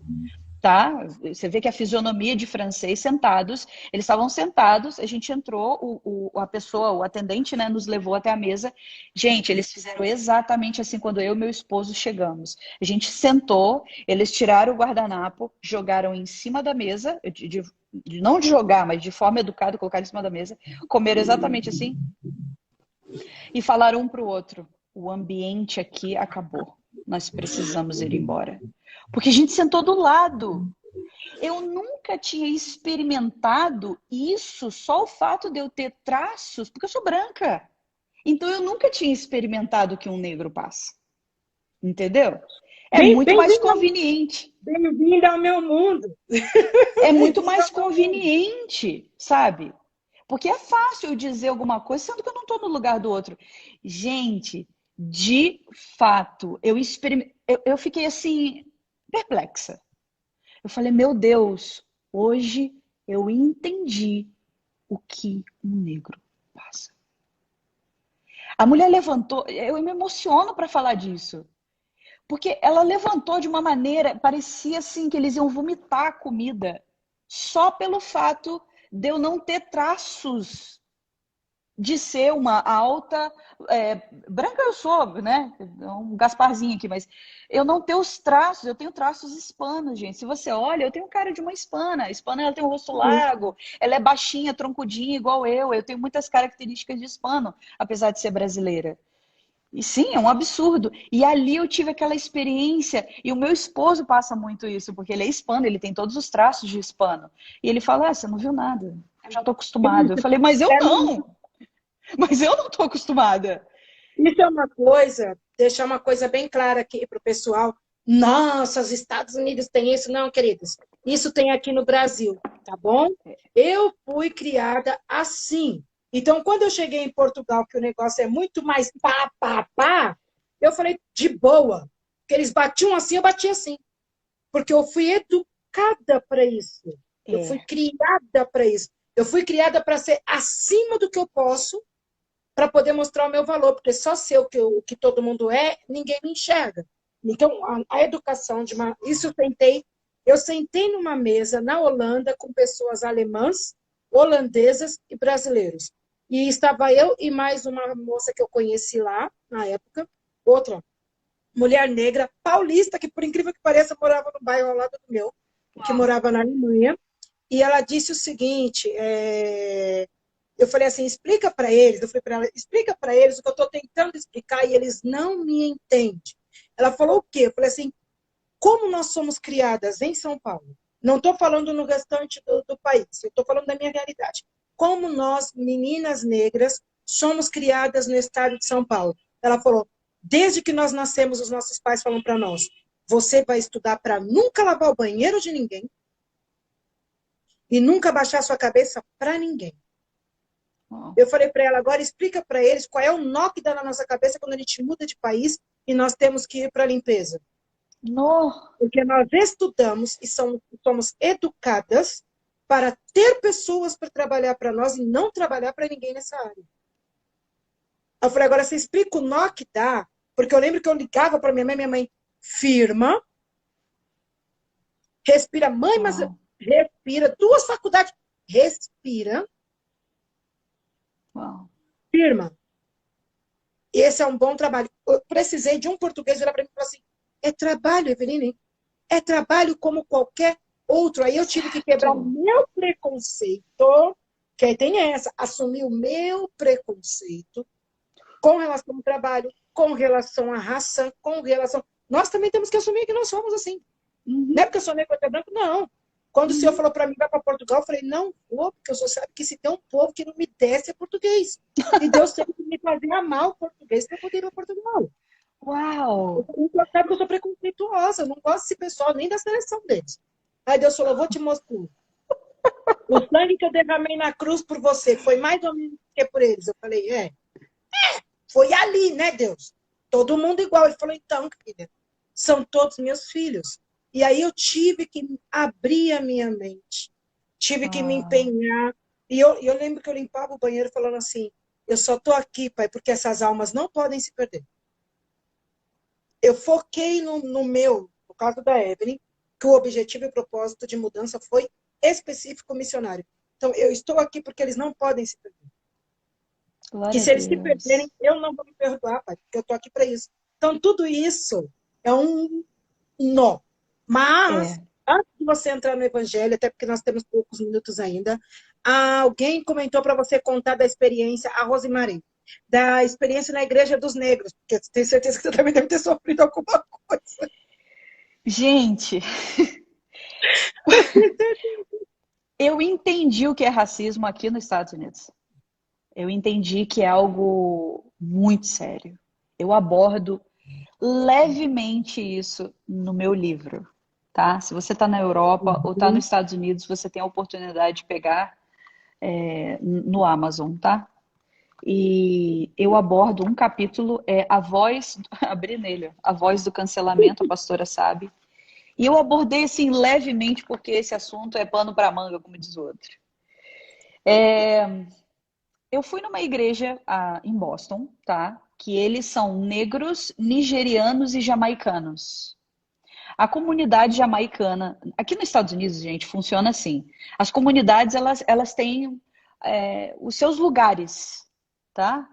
tá? Você vê que a fisionomia de francês sentados, eles estavam sentados, a gente entrou, a pessoa, o atendente, né, nos levou até a mesa. Gente, eles fizeram exatamente assim quando eu e meu esposo chegamos. A gente sentou, eles tiraram o guardanapo, jogaram em cima da mesa, não de jogar, mas de forma educada, colocaram em cima da mesa, comeram exatamente assim e falaram um para o outro: o ambiente aqui acabou, nós precisamos ir embora. Porque a gente sentou do lado. Eu nunca tinha experimentado isso, só o fato de eu ter traços, porque eu sou branca. Então eu nunca tinha experimentado o que um negro passa. Entendeu? É muito mais conveniente. Bem-vinda ao meu mundo. É muito mais conveniente, sabe? Porque é fácil eu dizer alguma coisa, sendo que eu não estou no lugar do outro. Gente, de fato, eu fiquei assim, perplexa. Eu falei, meu Deus, hoje eu entendi o que um negro passa. A mulher levantou, eu me emociono para falar disso, porque ela levantou de uma maneira, parecia assim que eles iam vomitar a comida, só pelo fato de eu não ter traços de ser uma alta, branca eu sou, né? Um Gasparzinho aqui, mas eu não tenho os traços, eu tenho traços hispanos, gente. Se você olha, eu tenho cara de uma hispana. A hispana, ela tem um rosto largo, ela é baixinha, troncudinha, igual eu. Eu tenho muitas características de hispano, apesar de ser brasileira. E sim, é um absurdo. E ali eu tive aquela experiência, e o meu esposo passa muito isso, porque ele é hispano, ele tem todos os traços de hispano. E ele fala, você não viu nada, eu já tô acostumado. Eu falei, mas eu não! Mas eu não estou acostumada. Isso é uma coisa, deixar uma coisa bem clara aqui para o pessoal. Nossa, os Estados Unidos têm isso. Não, queridos. Isso tem aqui no Brasil, tá bom? Eu fui criada assim. Então, quando eu cheguei em Portugal, que o negócio é muito mais pá, pá, pá, eu falei, de boa. Porque eles batiam assim, eu bati assim. Porque eu fui educada para isso. Eu fui criada para isso. Eu fui criada para ser acima do que eu posso, para poder mostrar o meu valor, porque só ser o que todo mundo é, ninguém me enxerga. Então, a educação de uma. Isso eu sentei numa mesa na Holanda com pessoas alemãs, holandesas e brasileiros. E estava eu e mais uma moça que eu conheci lá, na época, outra mulher negra, paulista, que por incrível que pareça, morava no bairro ao lado do meu, que morava na Alemanha. E ela disse o seguinte: eu falei assim, explica para eles. Eu falei para ela, explica para eles o que eu estou tentando explicar e eles não me entendem. Ela falou o quê? Eu falei assim, como nós somos criadas em São Paulo? Não estou falando no restante do país, eu estou falando da minha realidade. Como nós, meninas negras, somos criadas no estado de São Paulo? Ela falou, desde que nós nascemos, os nossos pais falam para nós, você vai estudar para nunca lavar o banheiro de ninguém e nunca baixar sua cabeça para ninguém. Eu falei para ela, agora explica para eles qual é o nó que dá na nossa cabeça quando a gente muda de país e nós temos que ir para a limpeza. No. Porque nós estudamos e somos educadas para ter pessoas para trabalhar para nós e não trabalhar para ninguém nessa área. Eu falei, agora você explica o nó que dá, porque eu lembro que eu ligava para minha mãe, firma, respira, mãe, mas respira, 2 faculdades, respira, firma. Esse é um bom trabalho. Eu precisei de um português virar para mim e falar assim, é trabalho, Eveline, é trabalho como qualquer outro. Aí eu tive que quebrar o meu preconceito, que aí tem essa, assumir o meu preconceito com relação ao trabalho, com relação à raça, com relação... Nós também temos que assumir que nós somos assim. Não é porque eu sou negro ou branco, não. Quando o senhor falou para mim, vai para Portugal, eu falei, não vou, porque eu só sabe que se tem um povo que não me desce é português. E Deus tem que me fazer amar o português para poder ir para Portugal. Uau! Eu sabe que eu sou preconceituosa, eu não gosto desse pessoal, nem da seleção deles. Aí Deus falou, vou te mostrar. O sangue que eu derramei na cruz por você foi mais ou menos que por eles. Eu falei, foi ali, né, Deus? Todo mundo igual. Ele falou, então, querida, são todos meus filhos. E aí eu tive que abrir a minha mente, tive que me empenhar. E eu lembro que eu limpava o banheiro falando assim, eu só estou aqui, pai, porque essas almas não podem se perder. Eu foquei no meu, por causa da Evelyn, por que o objetivo e propósito de mudança foi específico missionário. Então, eu estou aqui porque eles não podem se perder. E Glória a se eles se perderem, Deus. eu não vou me perdoar, pai, porque eu estou aqui para isso. Então, tudo isso é um nó. Mas, É. antes de você entrar no evangelho, até porque nós temos poucos minutos ainda, alguém comentou para você contar da experiência, a Rosemary, da experiência na Igreja dos Negros, porque eu tenho certeza que você também deve ter sofrido alguma coisa. Gente, eu entendi o que é racismo aqui nos Estados Unidos. Eu entendi que é algo muito sério. Eu abordo levemente isso no meu livro, tá? Se você está na Europa ou está nos Estados Unidos, você tem a oportunidade de pegar no Amazon, tá? E eu abordo um capítulo, a voz, abri nele, a voz do cancelamento, a pastora sabe. E eu abordei assim levemente porque esse assunto é pano para manga, como diz o outro. Eu fui numa igreja em Boston, tá? Que eles são negros, nigerianos e jamaicanos. A comunidade jamaicana, aqui nos Estados Unidos, gente, funciona assim. As comunidades, elas têm os seus lugares, tá?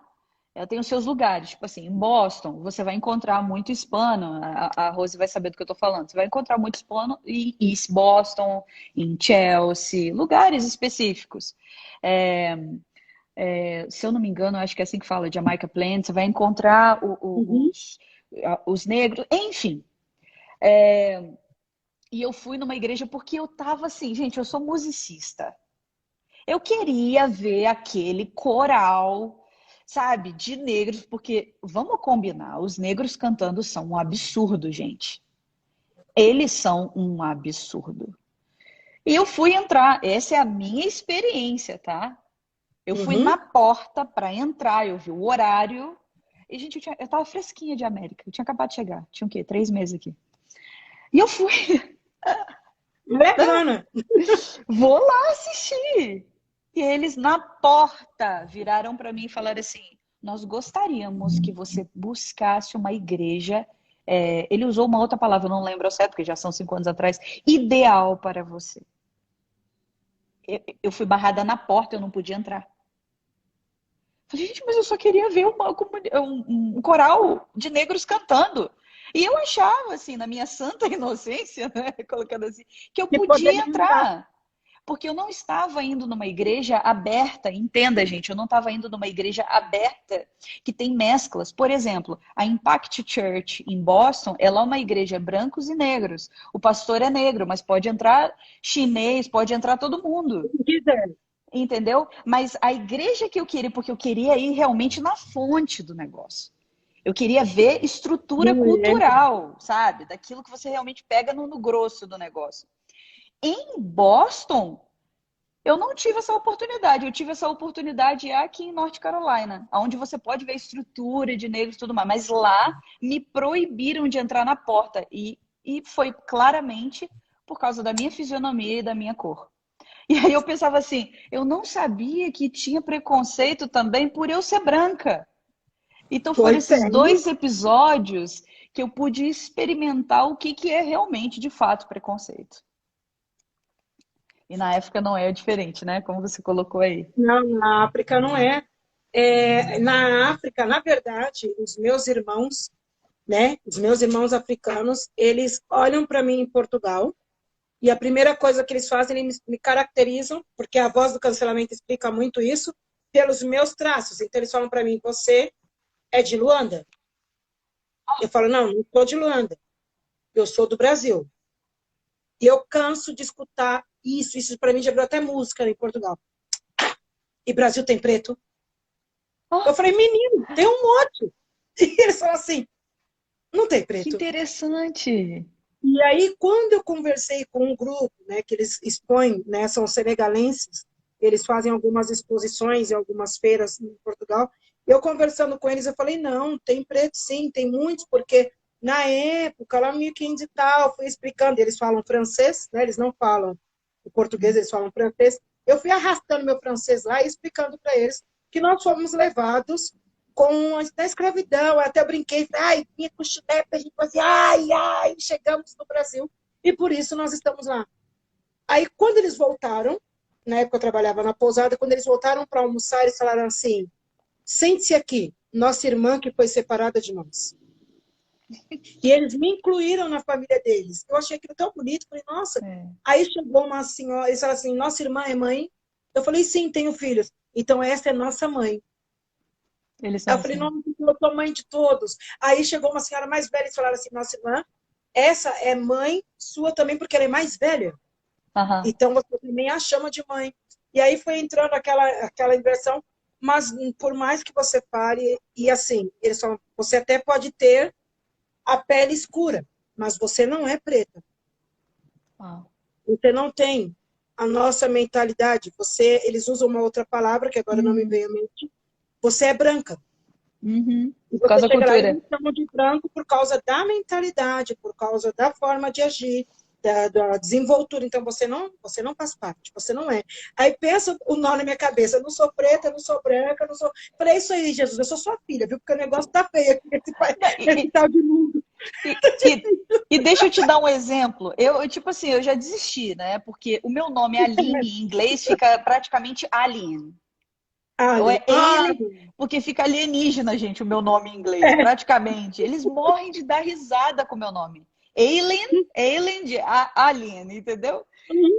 Ela tem os seus lugares. Tipo assim, em Boston, você vai encontrar muito hispano. A Rose vai saber do que eu tô falando. Você vai encontrar muito hispano em East Boston, em Chelsea, lugares específicos. É, se eu não me engano, acho que é assim que fala, Jamaica Plain, você vai encontrar Uhum. os negros, enfim. E eu fui numa igreja porque eu tava assim, gente, eu sou musicista. Eu queria ver aquele coral, sabe, de negros, porque vamos combinar, os negros cantando são um absurdo, gente. Eles são um absurdo. E eu fui entrar, essa é a minha experiência, tá? Eu fui Uhum. na porta para entrar, eu vi o horário. E, gente, eu tava fresquinha de América. Eu tinha acabado de chegar. Tinha o quê? 3 meses aqui. E eu fui. Americana. Vou lá assistir. E eles na porta viraram para mim e falaram assim: nós gostaríamos que você buscasse uma igreja. Ele usou uma outra palavra, eu não lembro ao certo, porque já são 5 anos atrás. Ideal para você. Eu fui barrada na porta, eu não podia entrar. Falei, gente, mas eu só queria ver um coral de negros cantando. E eu achava, assim, na minha santa inocência, né, colocando assim, que eu Que podia poderia entrar. entrar. Porque eu não estava indo numa igreja aberta, entenda, gente, eu não estava indo numa igreja aberta que tem mesclas. Por exemplo, a Impact Church em Boston, ela é uma igreja brancos e negros. O pastor é negro, mas pode entrar chinês, pode entrar todo mundo. Se quiser. Entendeu? Mas a igreja que eu queria, porque eu queria ir realmente na fonte do negócio. Eu queria ver estrutura Não é. cultural, sabe? Daquilo que você realmente pega no grosso do negócio. Em Boston, eu não tive essa oportunidade. Eu tive essa oportunidade aqui em North Carolina, onde você pode ver estrutura de negros e tudo mais. Mas lá me proibiram de entrar na porta. E foi claramente por causa da minha fisionomia e da minha cor. E aí eu pensava assim, eu não sabia que tinha preconceito também por eu ser branca. Então foram Pois esses tem. 2 episódios que eu pude experimentar o que é realmente, de fato, preconceito. E na África não é diferente, né? Como você colocou aí. Não, na África não é. Na África, na verdade, os meus irmãos, né, os meus irmãos africanos, eles olham para mim em Portugal e a primeira coisa que eles fazem, eles me caracterizam, porque a voz do cancelamento explica muito isso, pelos meus traços. Então eles falam para mim, você é de Luanda? Eu falo, não, não sou de Luanda, eu sou do Brasil. E eu canso de escutar isso para mim já virou até música em Portugal. E Brasil tem preto? Eu Oh, falei, menino, tem um monte. E eles falam assim, não tem que preto. interessante! E aí, quando eu conversei com um grupo, né, que eles expõem, né, são senegalenses, eles fazem algumas exposições e algumas feiras em Portugal, eu conversando com eles, eu falei, não, tem preto sim, tem muitos, porque na época, lá no 1500 e tal, fui explicando, eles falam francês, né, eles não falam o português, eles falam francês, eu fui arrastando meu francês lá e explicando para eles que nós fomos levados com a escravidão. Eu até brinquei, ai, vinha com chulé, a gente fazia, ai, ai, chegamos no Brasil. E por isso nós estamos lá. Aí, quando eles voltaram, na época eu trabalhava na pousada, quando eles voltaram para almoçar, eles falaram assim: sente-se aqui, nossa irmã que foi separada de nós. E eles me incluíram na família deles. Eu achei aquilo tão bonito, falei, nossa. É. Aí chegou uma senhora, eles falaram assim: nossa irmã é mãe? Eu falei, sim, tenho filhos. Então, essa é nossa mãe. Eles Aí são eu falei, assim. não, eu sou mãe de todos. Aí chegou uma senhora mais velha e falaram assim: nossa irmã, essa é mãe sua também, porque ela é mais velha. Aham. Então você também a chama de mãe. E aí foi entrando aquela inversão, mas por mais que você fale, e assim, eles falam, você até pode ter a pele escura, mas você não é preta. Ah. Você não tem a nossa mentalidade. Você, eles usam uma outra palavra que agora não me Uhum. veio à mente. Você é branca. Uhum. E Por você causa da chega lá e cultura. eles chamam de branco por causa da mentalidade, por causa da forma de agir, da desenvoltura. Então você não faz parte, você não é. Aí pensa o nó na minha cabeça: eu não sou preta, eu não sou branca, eu não sou. Falei, é isso aí, Jesus, eu sou sua filha, viu? Porque o negócio tá feio aqui, Não, esse tal de mundo. e, e, e deixa eu te dar um exemplo. Tipo assim, eu já desisti, né? Porque o meu nome Aline em inglês fica praticamente Alien. Ou Ali. é Alien, porque fica alienígena, gente, o meu nome em inglês, É. praticamente. Eles morrem de dar risada com o meu nome. Alien de Alien, entendeu?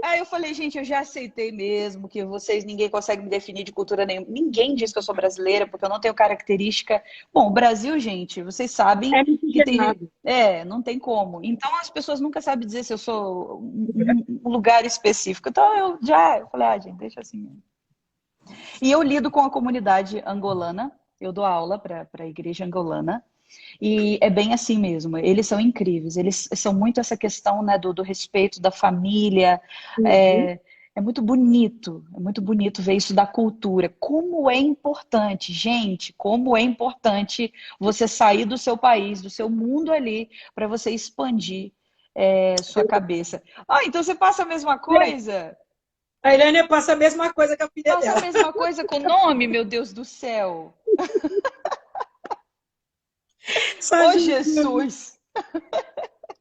Aí eu falei, gente, eu já aceitei mesmo que vocês, ninguém consegue me definir de cultura nenhuma. Ninguém diz que eu sou brasileira, porque eu não tenho característica. Bom, o Brasil, gente, vocês sabem É que tem. miscigenado. É, não tem como. Então as pessoas nunca sabem dizer se eu sou um lugar específico. Então eu falei, gente, deixa assim mesmo. E eu lido com a comunidade angolana, eu dou aula para a igreja angolana. E é bem assim mesmo, eles são incríveis, eles são muito essa questão, né, do respeito da família, Uhum. é, é muito bonito ver isso da cultura. Como é importante, gente, como é importante você sair do seu país, do seu mundo ali, para você expandir sua cabeça. Ah, então você passa a mesma coisa? A Helena passa a mesma coisa com a filha Passa a dela. mesma coisa com o nome, meu Deus do céu. Só Ô, Jesus. Jesus!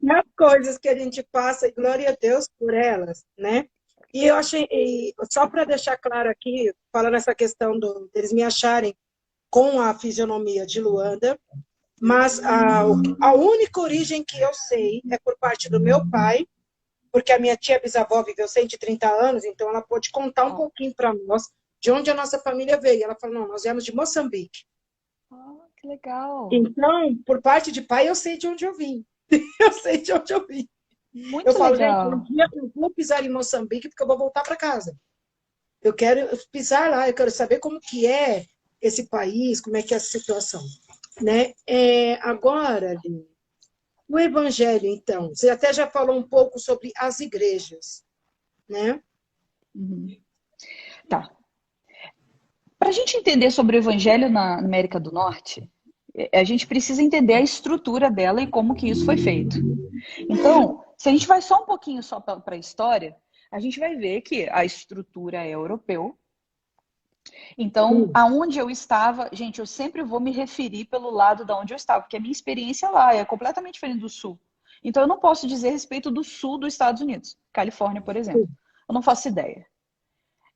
Nas coisas que a gente passa, e glória a Deus por elas, né? E eu achei, e só para deixar claro aqui, falando essa questão deles me acharem com a fisionomia de Luanda, mas a única origem que eu sei é por parte do meu pai, porque a minha tia bisavó viveu 130 anos, então ela pôde contar um Ó, pouquinho para nós de onde a nossa família veio. Ela falou, não, nós viemos de Moçambique. que legal. Então, por parte de pai, eu sei de onde eu vim. Eu sei de onde eu vim. Eu Muito falo, gente, um legal. dia eu vou pisar em Moçambique porque eu vou voltar para casa. Eu quero pisar lá, eu quero saber como que é esse país, como é que é a situação, né? Agora, Aline, o evangelho, então, você até já falou um pouco sobre as igrejas, né? Uhum. Tá. Para a gente entender sobre o Evangelho na América do Norte, a gente precisa entender a estrutura dela e como que isso foi feito. Então, se a gente vai só um pouquinho só para a história, a gente vai ver que a estrutura é europeu. Então, aonde eu estava, gente, eu sempre vou me referir pelo lado da onde eu estava, porque a minha experiência lá é completamente diferente do sul. Então, eu não posso dizer a respeito do sul dos Estados Unidos, Califórnia, por exemplo. Eu não faço ideia.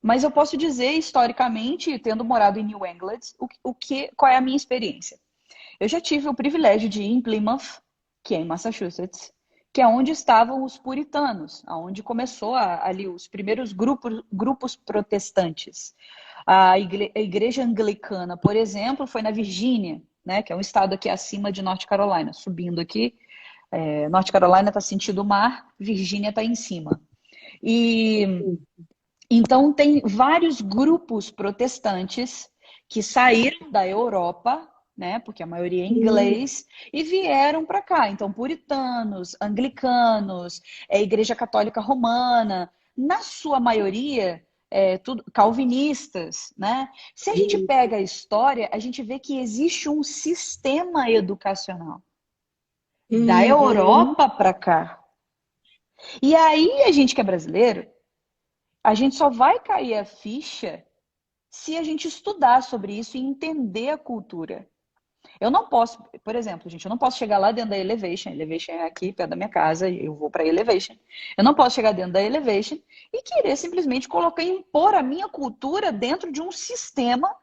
Mas eu posso dizer, historicamente, tendo morado em New England, qual é a minha experiência. Eu já tive o privilégio de ir em Plymouth, que é em Massachusetts, que é onde estavam os puritanos, onde começou ali os primeiros grupos protestantes. A igreja anglicana, por exemplo, foi na Virgínia, né, que é um estado aqui acima de North Carolina, subindo aqui. North Carolina está sentido o mar, Virgínia está em cima. E então, tem vários grupos protestantes que saíram da Europa, né, porque a maioria é inglês, e vieram para cá. Então, puritanos, anglicanos, Igreja Católica Romana, na sua maioria, tudo, calvinistas, né? Se a gente pega a história, a gente vê que existe um sistema educacional da Uhum. Europa para cá. E aí, a gente que é brasileiro, a gente só vai cair a ficha se a gente estudar sobre isso e entender a cultura. Eu não posso, por exemplo, gente, eu não posso chegar lá dentro da Elevation. Elevation é aqui, perto da minha casa, e eu vou para Elevation. Eu não posso chegar dentro da Elevation e querer simplesmente colocar, impor a minha cultura dentro de um sistema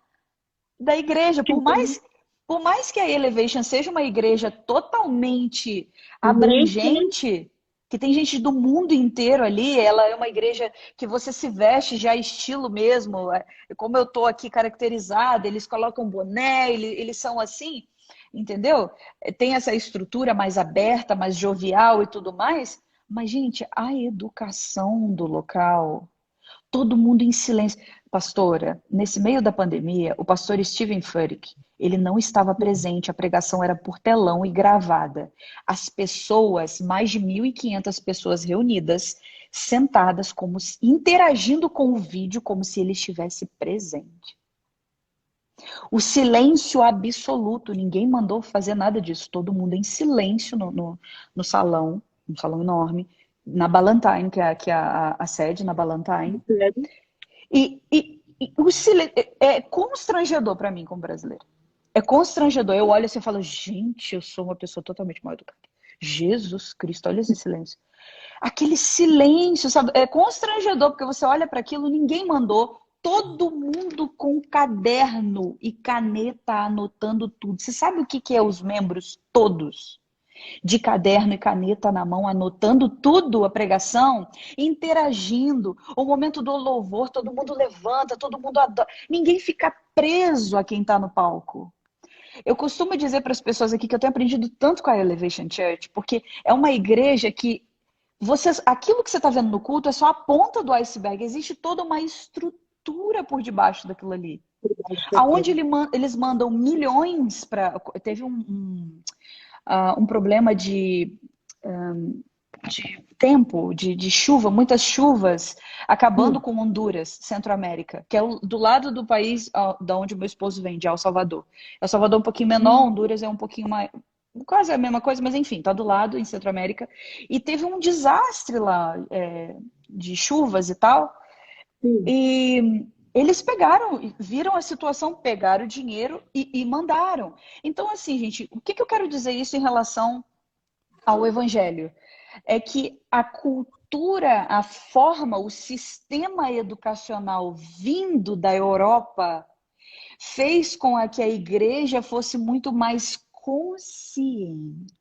da igreja. Por mais que a Elevation seja uma igreja totalmente Uhum. abrangente, que tem gente do mundo inteiro ali, ela é uma igreja que você se veste já estilo mesmo, como eu tô aqui caracterizada, eles colocam boné, eles são assim, entendeu? Tem essa estrutura mais aberta, mais jovial e tudo mais, mas, gente, a educação do local, todo mundo em silêncio. Pastora, nesse meio da pandemia, o pastor Steven Furtick, ele não estava presente, a pregação era por telão e gravada. As pessoas, mais de 1.500 pessoas reunidas, sentadas, como interagindo com o vídeo, como se ele estivesse presente. O silêncio absoluto, ninguém mandou fazer nada disso, todo mundo em silêncio no salão, um salão enorme, na Ballantine, que é a sede, na Ballantine. E o silêncio é constrangedor para mim como brasileiro. É constrangedor. Eu olho assim e falo, gente, eu sou uma pessoa totalmente mal educada. Jesus Cristo, olha esse silêncio. Aquele silêncio, sabe? É constrangedor, porque você olha para aquilo, ninguém mandou. Todo mundo com caderno e caneta anotando tudo. Você sabe o que é os membros todos? De caderno e caneta na mão, anotando tudo, a pregação, interagindo. O momento do louvor, todo mundo levanta, todo mundo adora. Ninguém fica preso a quem está no palco. Eu costumo dizer para as pessoas aqui que eu tenho aprendido tanto com a Elevation Church, porque é uma igreja que aquilo que você está vendo no culto é só a ponta do iceberg. Existe toda uma estrutura por debaixo daquilo ali. Aonde eles mandam milhões para. Teve um problema de tempo, de chuva, muitas chuvas, acabando com Honduras, Centro-América, que é do lado do país da onde o meu esposo vem, de El Salvador. El Salvador é um pouquinho menor, Honduras é um pouquinho mais, quase a mesma coisa, mas enfim, tá do lado, em Centro-América. E teve um desastre lá, de chuvas e tal, e eles pegaram, viram a situação, pegaram o dinheiro e mandaram. Então, assim, gente, o que eu quero dizer isso em relação ao Evangelho? É que a cultura, a forma, o sistema educacional vindo da Europa fez com que a igreja fosse muito mais consciente.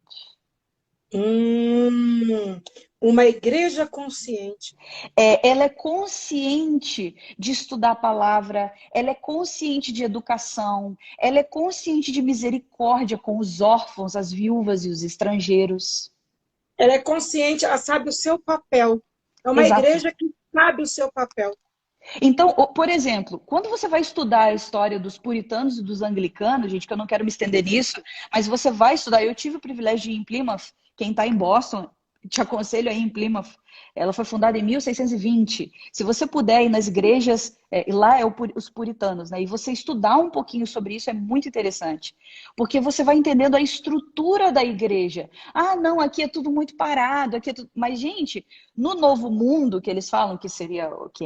Hum, uma igreja consciente. Ela é consciente de estudar a palavra, ela é consciente de educação, ela é consciente de misericórdia com os órfãos, as viúvas e os estrangeiros. Ela é consciente, ela sabe o seu papel. É uma Exato. igreja que sabe o seu papel. Então, por exemplo, quando você vai estudar a história dos puritanos e dos anglicanos, gente, que eu não quero me estender nisso, mas você vai estudar. Eu tive o privilégio de ir em Plymouth, quem está em Boston, te aconselho aí em Plymouth. Ela foi fundada em 1620. Se você puder ir nas igrejas, e lá é os puritanos, né? E você estudar um pouquinho sobre isso é muito interessante. Porque você vai entendendo a estrutura da igreja. Ah, não, aqui é tudo muito parado, aqui é tudo. Mas, gente, no Novo Mundo, que eles falam que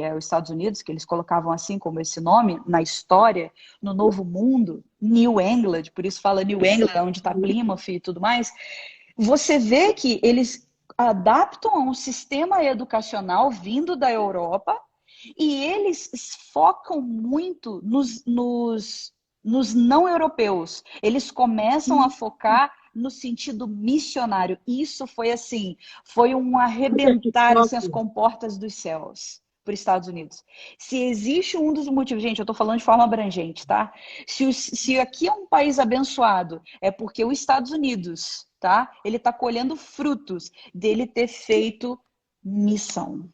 é os Estados Unidos, que eles colocavam assim como esse nome na história, no Novo Mundo, New England, por isso fala New England, onde está Plymouth e tudo mais, você vê que eles adaptam a um sistema educacional vindo da Europa e eles focam muito nos não europeus. Eles começam a focar no sentido missionário. Isso foi assim, foi um Olha que arrebentar assim, as top. comportas dos céus para os Estados Unidos. Se existe um dos motivos, gente, eu estou falando de forma abrangente, tá? Se aqui é um país abençoado, é porque os Estados Unidos, tá? Ele está colhendo frutos dele ter feito missão.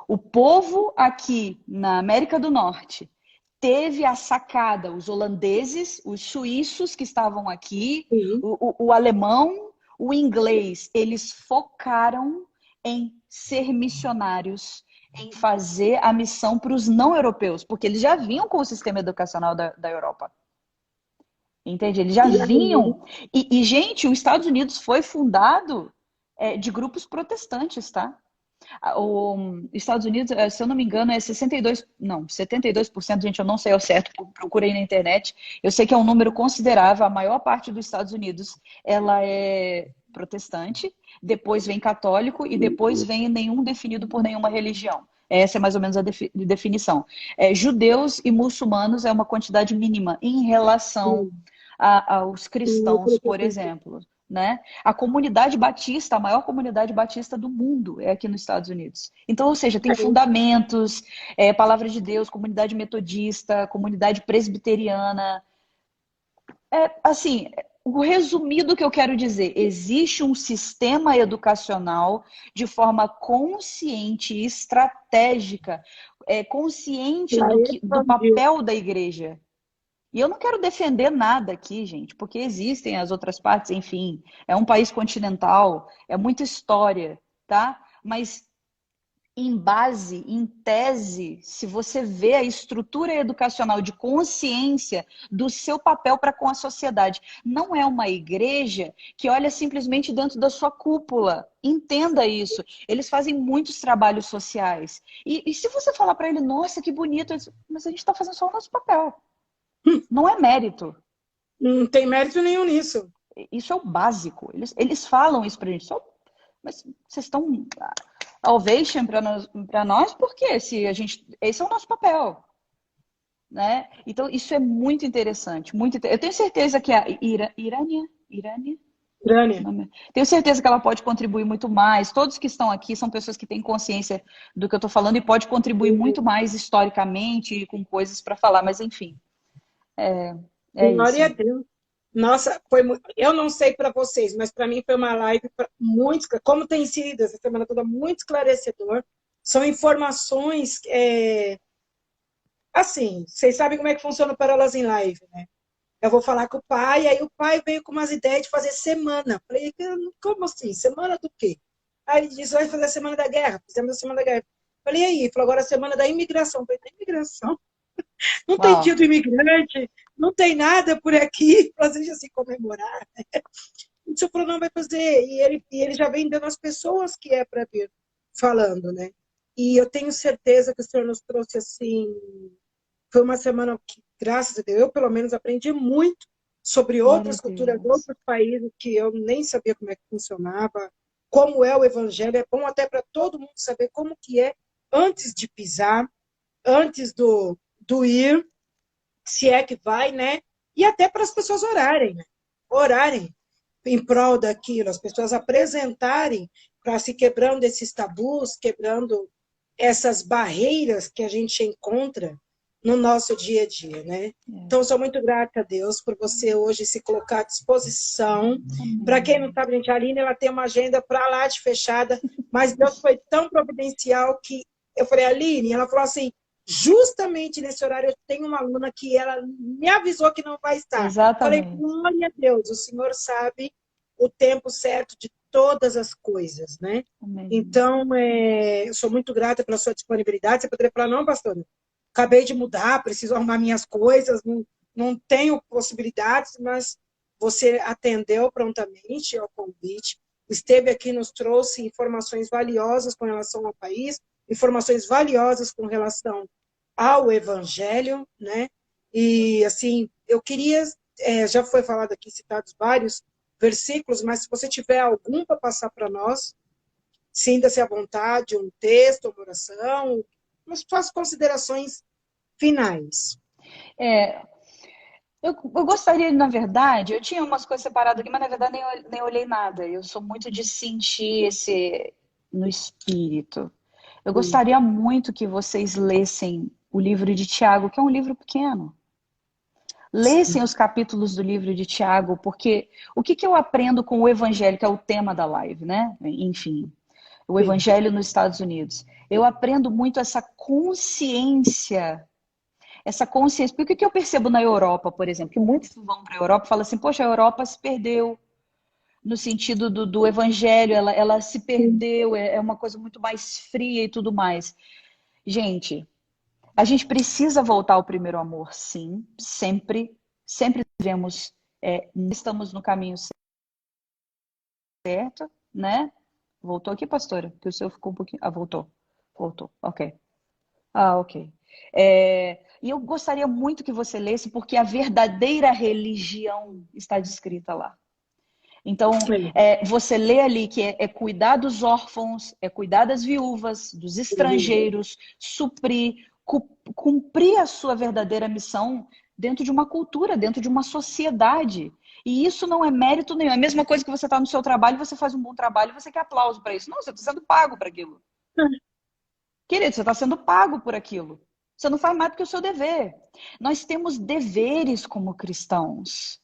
O povo aqui na América do Norte teve a sacada, os holandeses, os suíços que estavam aqui, Sim. o alemão, o inglês, eles focaram em ser missionários, em fazer a missão para os não europeus, porque eles já vinham com o sistema educacional da Europa. Entende? Eles já E aí, vinham. Gente, os Estados Unidos foi fundado de grupos protestantes, tá? Os Estados Unidos, se eu não me engano, é 62, não, 72%, gente, eu não sei ao certo, procurei na internet. Eu sei que é um número considerável, a maior parte dos Estados Unidos, ela é protestante, depois vem católico e depois vem nenhum definido por nenhuma religião. Essa é mais ou menos a definição. Judeus e muçulmanos é uma quantidade mínima em relação aos cristãos, por exemplo, né? A comunidade batista, a maior comunidade batista do mundo é aqui nos Estados Unidos. Então, ou seja, tem fundamentos, palavra de Deus, comunidade metodista, comunidade presbiteriana. Assim, o resumido que eu quero dizer, existe um sistema educacional de forma consciente e estratégica, consciente do papel da igreja. E eu não quero defender nada aqui, gente, porque existem as outras partes, enfim, é um país continental, é muita história, tá? Mas em base, em tese, se você vê a estrutura educacional de consciência do seu papel para com a sociedade, não é uma igreja que olha simplesmente dentro da sua cúpula. Entenda isso. Eles fazem muitos trabalhos sociais. E se você falar para ele, nossa, que bonito, mas a gente está fazendo só o nosso papel. Não é mérito. Não tem mérito nenhum nisso. Isso é o básico. Eles falam isso pra gente. Mas vocês estão salvation para nós, por quê? Se a gente, esse é o nosso papel, né? Então isso é muito interessante, Eu tenho certeza que a Irânia, tenho certeza que ela pode contribuir muito mais. Todos que estão aqui são pessoas que têm consciência do que eu estou falando e pode contribuir muito mais historicamente e com coisas para falar. Mas enfim, Glória a isso. Deus. Nossa, eu não sei para vocês, mas para mim foi uma live muito, como tem sido essa semana toda, muito esclarecedor. São informações, assim, vocês sabem como é que funciona o Pérolas em Live, né? Eu vou falar com o pai, aí o pai veio com umas ideias de fazer semana. Falei, como assim? Semana do quê? Aí ele disse, vai fazer a Semana da Guerra. Fizemos a Semana da Guerra. Falei, e aí? Ele falou, agora a Semana da Imigração. Falei, da imigração? Não tem Uau. dia do imigrante, não tem nada por aqui para a gente assim comemorar. O senhor falou, não vai fazer. E ele já vem dando as pessoas que é para vir falando, né? E eu tenho certeza que o senhor nos trouxe assim. Foi uma semana que, graças a Deus, eu pelo menos aprendi muito sobre Glória outras a culturas, Deus. outros países que eu nem sabia como é que funcionava, como é o evangelho. É bom até para todo mundo saber como que é antes de pisar, antes do ir, se é que vai, né? E até para as pessoas orarem, né? Orarem em prol daquilo, as pessoas apresentarem para se quebrando esses tabus, quebrando essas barreiras que a gente encontra no nosso dia a dia, né? Então, sou muito grata a Deus por você hoje se colocar à disposição. Para quem não sabe, gente, a Aline, ela tem uma agenda para lá de fechada, mas Deus foi tão providencial que eu falei, Aline, ela falou assim, justamente nesse horário eu tenho uma aluna que ela me avisou que não vai estar. Falei, Exatamente. glória a Deus, o Senhor sabe o tempo certo de todas as coisas, né? Amém. Então, eu sou muito grata pela sua disponibilidade. Você poderia falar, não, pastor, acabei de mudar, preciso arrumar minhas coisas, não tenho possibilidades, mas você atendeu prontamente ao convite, esteve aqui, nos trouxe informações valiosas com relação ao país, informações valiosas com relação ao Evangelho, né? E, assim, eu queria, já foi falado aqui, citados vários versículos, mas se você tiver algum para passar para nós, sinta-se à vontade, um texto, uma oração, mas suas considerações finais. Eu gostaria, na verdade, eu tinha umas coisas separadas aqui, mas na verdade nem olhei nada. Eu sou muito de sentir esse no espírito. Eu gostaria muito que vocês lessem o livro de Tiago, que é um livro pequeno. Lessem os capítulos do livro de Tiago, porque o que eu aprendo com o Evangelho, que é o tema da live, né? Enfim, o Evangelho nos Estados Unidos. Eu aprendo muito essa consciência. Porque o que eu percebo na Europa, por exemplo, que muitos vão para a Europa e falam assim, poxa, a Europa se perdeu no sentido do Evangelho, ela se perdeu, é uma coisa muito mais fria e tudo mais. Gente, a gente precisa voltar ao primeiro amor, sim, sempre devemos, estamos no caminho certo, né? Voltou aqui, pastora? Que o seu ficou um pouquinho. Ah, voltou. Voltou. Ok. Ah, ok. E eu gostaria muito que você lesse, porque a verdadeira religião está descrita lá. Então, você lê ali que é cuidar dos órfãos, é cuidar das viúvas, dos estrangeiros, suprir, cumprir a sua verdadeira missão dentro de uma cultura, dentro de uma sociedade. E isso não é mérito nenhum. É a mesma coisa que você está no seu trabalho, você faz um bom trabalho, você quer aplauso para isso. Não, você está sendo pago para aquilo. Querido, você está sendo pago por aquilo. Você não faz mais do que o seu dever. Nós temos deveres como cristãos.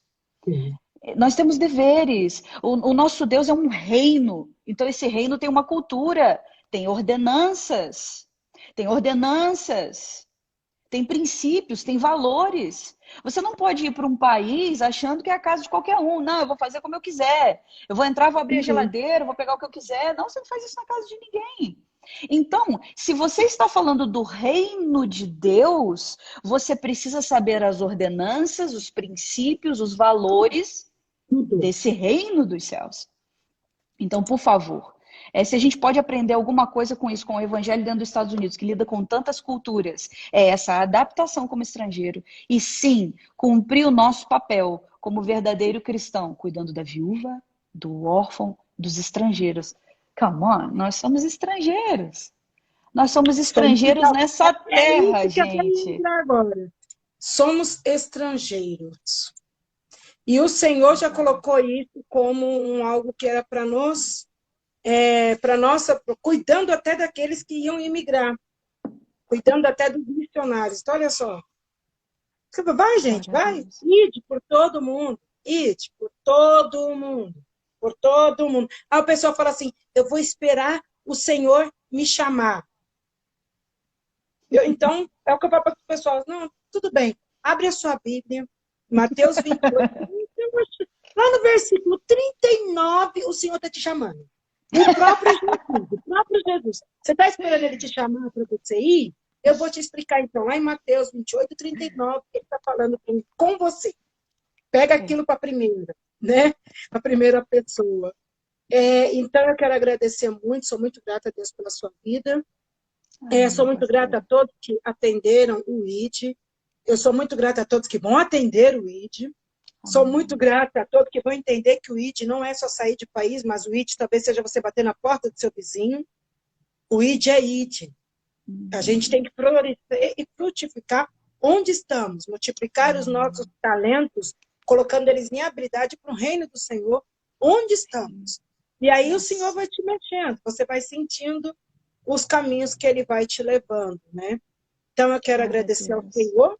Nós temos deveres. O nosso Deus é um reino. Então, esse reino tem uma cultura, tem ordenanças, tem princípios, tem valores. Você não pode ir para um país achando que é a casa de qualquer um. Não, eu vou fazer como eu quiser. Eu vou entrar, vou abrir a geladeira, vou pegar o que eu quiser. Não, você não faz isso na casa de ninguém. Então, se você está falando do reino de Deus, você precisa saber as ordenanças, os princípios, os valores desse reino dos céus. Então, por favor, se a gente pode aprender alguma coisa com isso, com o evangelho dentro dos Estados Unidos, que lida com tantas culturas, é essa adaptação como estrangeiro. E sim, cumprir o nosso papel como verdadeiro cristão, cuidando da viúva, do órfão, dos estrangeiros. Come on, nós somos estrangeiros. Nós somos estrangeiros nessa terra, gente. Agora. Somos estrangeiros. E o Senhor já colocou isso como algo que era para nós, cuidando até daqueles que iam imigrar, cuidando até dos missionários. Então, olha só. Vai, gente, vai. Ide por todo mundo. Ide por todo mundo. Por todo mundo. Aí o pessoal fala assim, eu vou esperar o Senhor me chamar. Então, é o que eu falo para o pessoal. Não, tudo bem. Abre a sua Bíblia. Mateus 28. Lá no versículo 39, o Senhor está te chamando. O próprio Jesus. Você está esperando ele te chamar para você ir? Eu vou te explicar então. Lá em Mateus 28, 39, ele está falando com você. Pega aquilo para a primeira, né? A primeira pessoa. Então, eu quero agradecer muito, sou muito grata a Deus pela sua vida. Sou muito grata a todos que atenderam o ID. Eu sou muito grata a todos que vão atender o ID. Sou muito grata a todos que vão entender que o ID não é só sair de país, mas o ID talvez seja você bater na porta do seu vizinho. O ID é ID. A gente tem que florescer e frutificar onde estamos, multiplicar os nossos talentos, colocando eles em habilidade para o reino do Senhor, onde estamos. E aí o Senhor vai te mexendo, você vai sentindo os caminhos que ele vai te levando, né? Então eu quero agradecer ao Senhor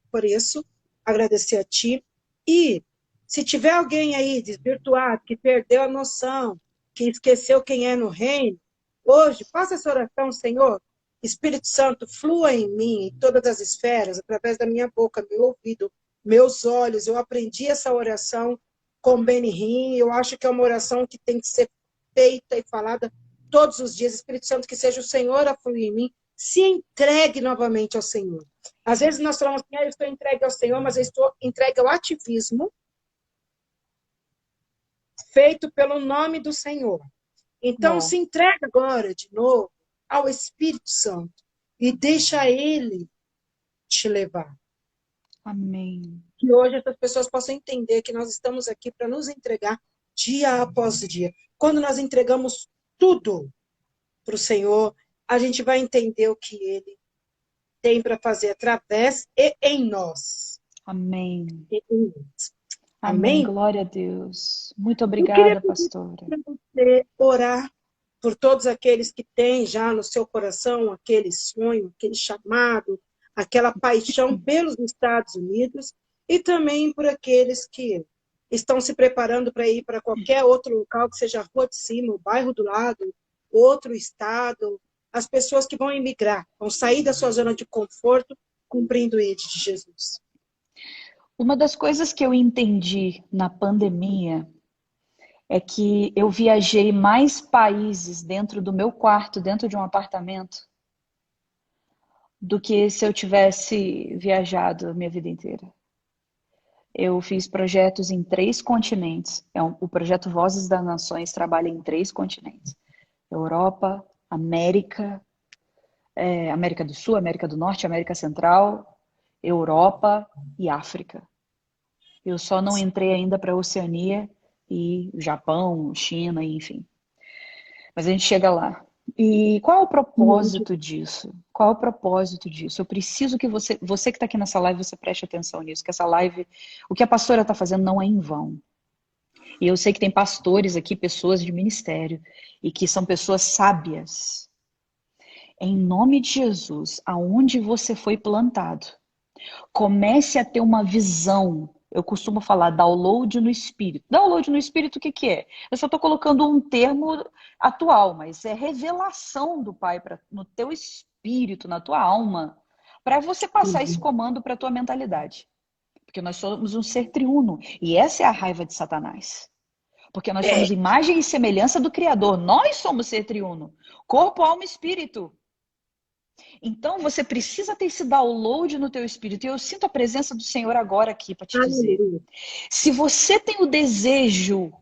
por isso, agradecer a ti. E se tiver alguém aí desvirtuado, que perdeu a noção, que esqueceu quem é no reino, hoje, faça essa oração, Senhor. Espírito Santo, flua em mim, em todas as esferas, através da minha boca, meu ouvido, meus olhos. Eu aprendi essa oração com Benihim. Eu acho que é uma oração que tem que ser feita e falada todos os dias. Espírito Santo, que seja o Senhor a fluir em mim. Se entregue novamente ao Senhor. Às vezes nós falamos assim, eu estou entregue ao Senhor, mas eu estou entregue ao ativismo feito pelo nome do Senhor. Então, se entrega agora, de novo, ao Espírito Santo e deixa Ele te levar. Amém. Que hoje essas pessoas possam entender que nós estamos aqui para nos entregar dia após dia. Quando nós entregamos tudo para o Senhor, a gente vai entender o que Ele tem para fazer através e em nós. Amém. Amém? Glória a Deus. Muito obrigada, pastora. Você orar por todos aqueles que têm já no seu coração aquele sonho, aquele chamado, aquela paixão pelos Estados Unidos e também por aqueles que estão se preparando para ir para qualquer outro local, que seja a Rua de Cima, o bairro do lado, outro estado, as pessoas que vão emigrar, vão sair da sua zona de conforto, cumprindo o ID de Jesus. Uma das coisas que eu entendi na pandemia é que eu viajei mais países dentro do meu quarto, dentro de um apartamento, do que se eu tivesse viajado a minha vida inteira. Eu fiz projetos em 3 continentes. O projeto Vozes das Nações trabalha em 3 continentes. Europa, América, América do Sul, América do Norte, América Central, Europa e África. Eu só não entrei ainda para a Oceania e Japão, China, enfim. Mas a gente chega lá. E qual é o propósito disso? Qual é o propósito disso? Eu preciso que você que está aqui nessa live, você preste atenção nisso, que essa live, o que a pastora está fazendo não é em vão. E eu sei que tem pastores aqui, pessoas de ministério, e que são pessoas sábias. Em nome de Jesus, aonde você foi plantado, comece a ter uma visão. Eu costumo falar download no espírito. Download no espírito, o que que é? Eu só estou colocando um termo atual, mas é revelação do Pai no teu espírito, na tua alma, para você passar esse comando para a tua mentalidade. Porque nós somos um ser triuno. E essa é a raiva de Satanás. Porque nós somos imagem e semelhança do Criador. Nós somos ser triuno. Corpo, alma e espírito. Então você precisa ter esse download no teu espírito. E eu sinto a presença do Senhor agora aqui para te dizer. Se você tem o desejo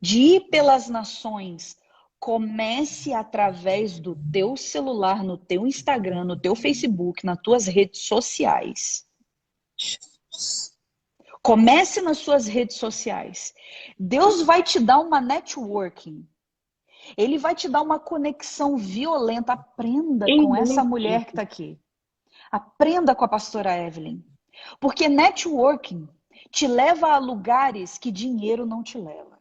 de ir pelas nações, comece através do teu celular, no teu Instagram, no teu Facebook, nas tuas redes sociais. Comece nas suas redes sociais. Deus vai te dar uma networking. Ele vai te dar uma conexão violenta. Aprenda com essa mulher que está aqui. Aprenda com a pastora Evelyn. Porque networking te leva a lugares que dinheiro não te leva.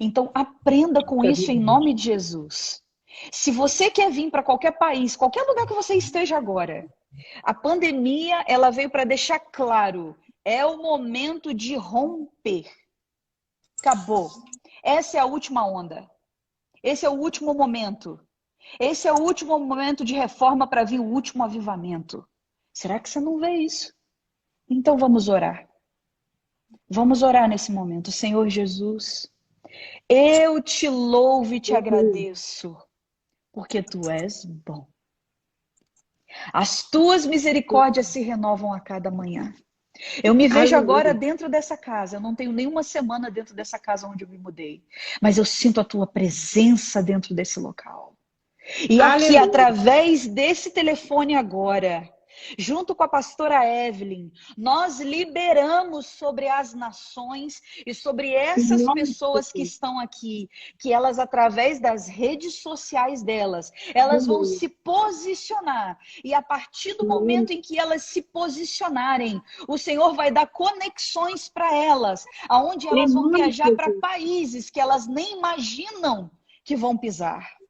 Então, aprenda com isso em nome de Jesus. Se você quer vir para qualquer país, qualquer lugar que você esteja agora, a pandemia, ela veio para deixar claro, é o momento de romper. Acabou. Essa é a última onda. Esse é o último momento. Esse é o último momento de reforma para vir o último avivamento. Será que você não vê isso? Então vamos orar. Vamos orar nesse momento. Senhor Jesus, eu te louvo e te agradeço, porque tu és bom. As tuas misericórdias se renovam a cada manhã. Eu me vejo agora dentro dessa casa. Eu não tenho nenhuma semana dentro dessa casa onde eu me mudei. Mas eu sinto a tua presença dentro desse local. E aqui, através desse telefone agora, junto com a pastora Evelyn, nós liberamos sobre as nações e sobre essas pessoas que estão aqui, que elas, através das redes sociais delas, elas vão se posicionar. E a partir do momento em que elas se posicionarem, o Senhor vai dar conexões para elas, aonde elas vão viajar para países que elas nem imaginam que vão pisar.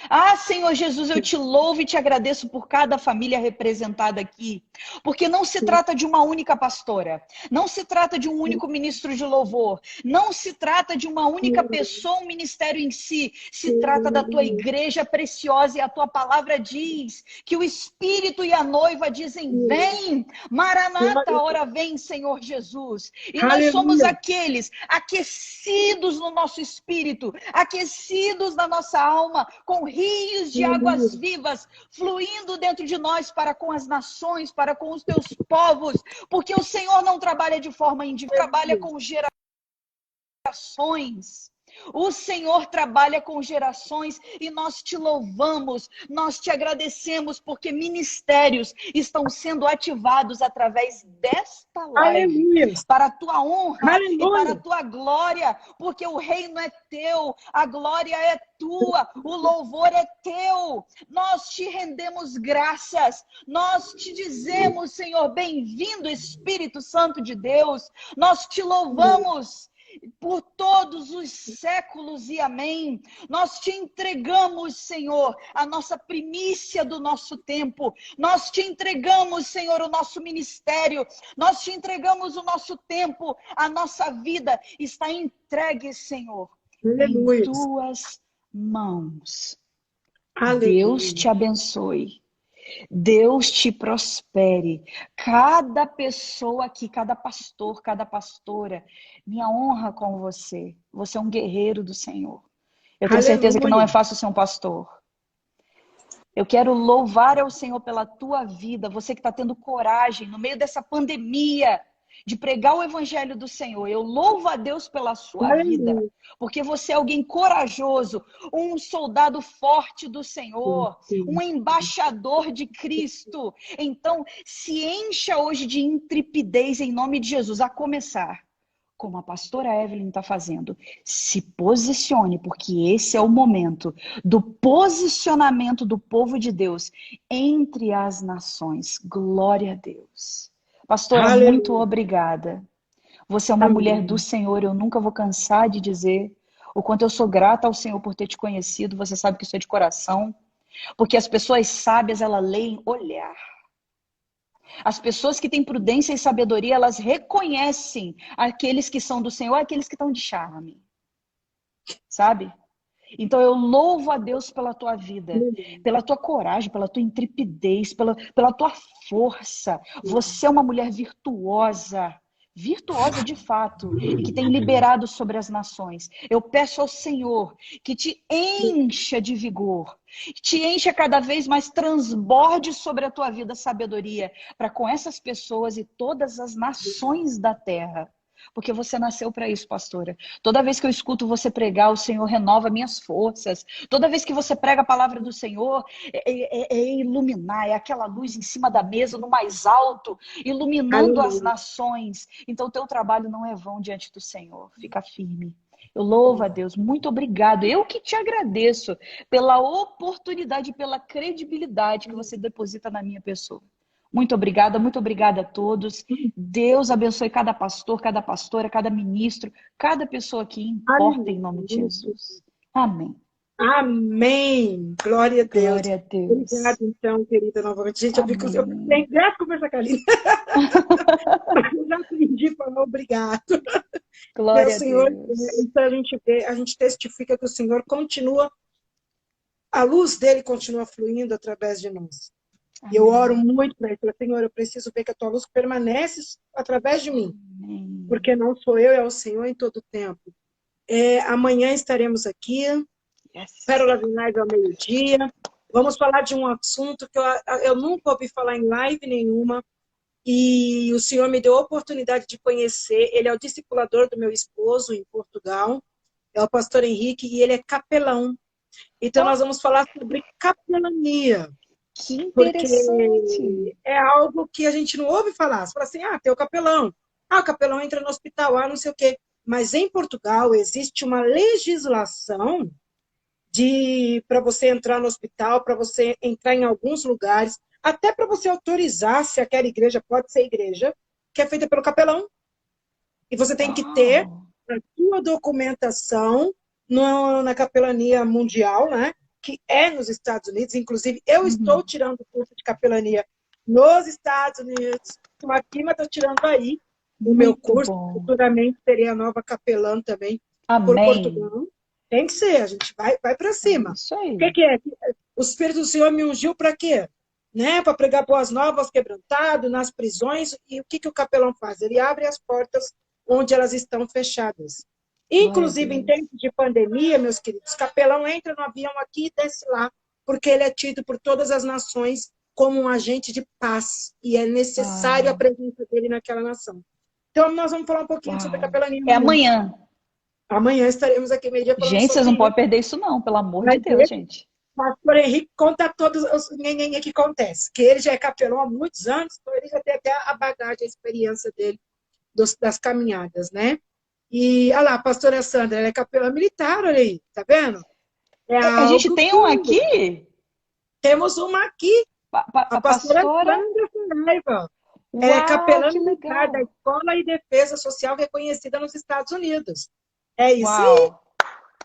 Ah, Senhor Jesus, eu te louvo e te agradeço por cada família representada aqui, porque não se trata de uma única pastora, não se trata de um único ministro de louvor, não se trata de uma única pessoa, um ministério em si, se trata da tua igreja preciosa e a tua palavra diz que o Espírito e a noiva dizem, vem, Maranata, ora vem, Senhor Jesus. E nós somos aqueles aquecidos no nosso espírito, aquecidos na nossa alma, com rios de águas vivas fluindo dentro de nós para com as nações, para com os teus povos, porque o Senhor não trabalha de forma individual, trabalha com gerações. O Senhor trabalha com gerações e nós te louvamos, nós te agradecemos porque ministérios estão sendo ativados através desta live para a tua honra e para a tua glória, porque o reino é teu, a glória é tua, o louvor é teu. Nós te rendemos graças, nós te dizemos, Senhor, bem-vindo Espírito Santo de Deus, nós te louvamos por todos os séculos e amém. Nós te entregamos, Senhor, a nossa primícia do nosso tempo. Nós te entregamos, Senhor, o nosso ministério. Nós te entregamos o nosso tempo, a nossa vida está entregue, Senhor, em tuas mãos. Deus te abençoe. Deus te prospere. Cada pessoa aqui, cada pastor, cada pastora, minha honra com você. Você é um guerreiro do Senhor. Eu tenho certeza que não é fácil ser um pastor. Eu quero louvar ao Senhor pela tua vida. Você que está tendo coragem no meio dessa pandemia de pregar o evangelho do Senhor. Eu louvo a Deus pela sua vida, Aleluia. porque você é alguém corajoso, um soldado forte do Sim, Senhor, um sim. embaixador de Cristo. Então, se encha hoje de intrepidez em nome de Jesus, a começar, como a pastora Evelyn está fazendo. Se posicione, porque esse é o momento do posicionamento do povo de Deus entre as nações. Glória a Deus. Pastora, muito Aleluia. obrigada. Você é uma mulher do Amém. Senhor, eu nunca vou cansar de dizer o quanto eu sou grata ao Senhor por ter te conhecido. Você sabe que isso é de coração, porque as pessoas sábias, elas leem olhar. As pessoas que têm prudência e sabedoria, elas reconhecem aqueles que são do Senhor, aqueles que estão de charme, sabe? Então eu louvo a Deus pela tua vida, pela tua coragem, pela tua intrepidez, pela tua força. Você é uma mulher virtuosa, virtuosa de fato, e que tem liberado sobre as nações. Eu peço ao Senhor que te encha de vigor, te encha cada vez mais, transborde sobre a tua vida sabedoria, para com essas pessoas e todas as nações da terra. Porque você nasceu para isso, pastora. Toda vez que eu escuto você pregar, o Senhor renova minhas forças. Toda vez que você prega a palavra do Senhor, é iluminar, é aquela luz em cima da mesa, no mais alto, iluminando as Aleluia. nações. Então, o teu trabalho não é vão diante do Senhor. Fica firme. Eu louvo a Deus. Muito obrigado. Eu que te agradeço pela oportunidade e pela credibilidade que você deposita na minha pessoa. Muito obrigada a todos. Deus abençoe cada pastor, cada pastora, cada ministro, cada pessoa que importa em nome de Aleluia. Jesus. Amém. Amém. Glória a Deus. Glória a Deus. Obrigada, então, querida, novamente. Gente, eu Amém. nem grato conversar com a Aline. Eu já aprendi a falar obrigado. Meu Glória a Senhor, Deus. então a gente testifica que o Senhor continua, a luz dele continua fluindo através de nós. E eu oro Amém. muito para ele, falo, Senhor, eu preciso ver que a tua luz permanece através de mim, Amém. porque não sou eu, é o Senhor em todo o tempo. Amanhã estaremos aqui, Yes. Pérola Vinais ao meio-dia. Vamos falar de um assunto que eu nunca ouvi falar em live nenhuma, e o Senhor me deu a oportunidade de conhecer. Ele é o discipulador do meu esposo em Portugal, é o pastor Henrique, e ele é capelão. Então, nós Oh, vamos falar sobre capelania, que porque interessante. é algo que a gente não ouve falar. Você fala assim, tem o capelão. O capelão entra no hospital, não sei o quê. Mas em Portugal existe uma legislação para você entrar no hospital, para você entrar em alguns lugares, até para você autorizar se aquela igreja pode ser igreja, que é feita pelo capelão. E você tem que ter Uau. a sua documentação na capelania mundial, né? Que é nos Estados Unidos. Inclusive, eu estou Uhum. tirando o curso de capelania nos Estados Unidos. Estou aqui, mas estou tirando aí o meu Muito curso. bom. Futuramente serei a nova capelã também por Amém. Portugal. Tem que ser, a gente vai para É cima. isso O aí. que é? O Espírito do Senhor me ungiu para quê? Né? Para pregar boas novas, quebrantado, nas prisões. E o que o capelão faz? Ele abre as portas onde elas estão fechadas. Glória a Inclusive, em Deus. tempos de pandemia, meus queridos, capelão entra no avião aqui e desce lá, porque ele é tido por todas as nações como um agente de paz. E é necessário a Uau. presença dele naquela nação. Então, nós vamos falar um pouquinho sobre a Uau. capelania É amanhã. amanhã. Amanhã estaremos aqui meio-dia falando Gente, vocês sobre não isso. podem perder isso não, pelo amor de Mas Deus, gente. o pastor Henrique conta todos os nhenhenhê que acontece. Que ele já é capelão há muitos anos, então ele já tem até a bagagem, a experiência dele das caminhadas, né? E, olha lá, a pastora Sandra, ela é capelã militar, olha aí, tá vendo? É A gente algo tem que... um aqui, Temos uma aqui, a a pastora pastora. Sandra Saraiva. É Uau, capelã que militar da legal. Escola e Defesa Social reconhecida nos Estados Unidos. É isso aí, Uau.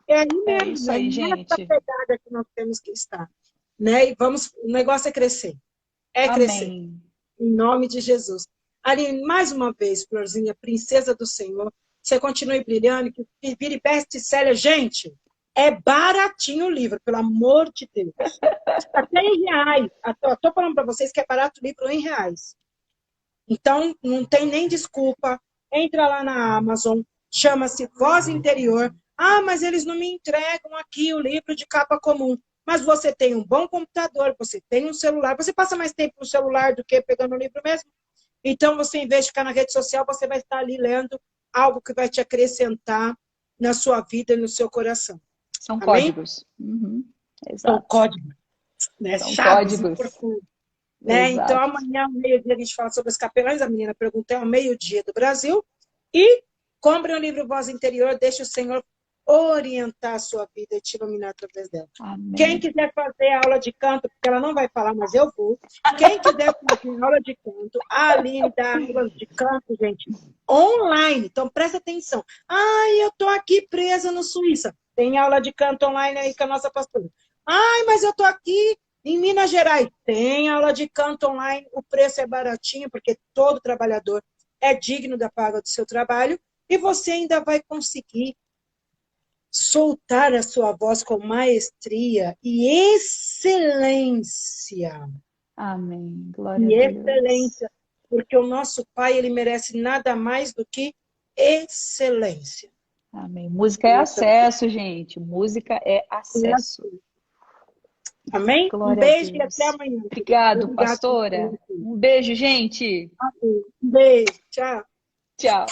é aí É mesmo, isso é aí, nessa gente. pegada que nós temos que estar. Né? E o negócio é crescer. É crescer. Amém. Em nome de Jesus. Aline, mais uma vez, Florzinha, princesa do Senhor, você continue brilhando, que vire best-seller. Gente, é baratinho o livro, pelo amor de Deus. Até em reais. Estou falando para vocês que é barato o livro em reais. Então, não tem nem desculpa. Entra lá na Amazon, chama-se Voz Interior. Mas eles não me entregam aqui o livro de capa comum. Mas você tem um bom computador, você tem um celular. Você passa mais tempo no celular do que pegando o livro mesmo? Então, você, em vez de ficar na rede social, você vai estar ali lendo algo que vai te acrescentar na sua vida e no seu coração. São Amém? códigos. Uhum. São Exato. códigos, né? São Chaves códigos. importantes. Né? Então, Exato. amanhã, ao meio-dia, a gente fala sobre os capelães. A menina perguntou, é ao meio-dia do Brasil. E compre o livro Voz Interior, deixe o Senhor orientar a sua vida e te iluminar através dela. Quem Amém. quiser fazer aula de canto, porque ela não vai falar, mas eu vou. Quem quiser fazer aula de canto, a Aline dá aulas de canto, gente, online. Então, presta atenção. Ai, eu tô aqui presa no Suíça. Tem aula de canto online aí com a nossa pastora. Ai, mas eu tô aqui em Minas Gerais. Tem aula de canto online. O preço é baratinho, porque todo trabalhador é digno da paga do seu trabalho. E você ainda vai conseguir soltar a sua voz com maestria e excelência. Amém. Glória a E Deus. excelência, porque o nosso Pai, ele merece nada mais do que excelência. Amém. Música é acesso, gente. Música é acesso. Amém? Um Glória a beijo e até Deus. amanhã. Obrigado, Obrigada por pastora. estar aqui. Um beijo, gente. Um beijo. Tchau. Tchau.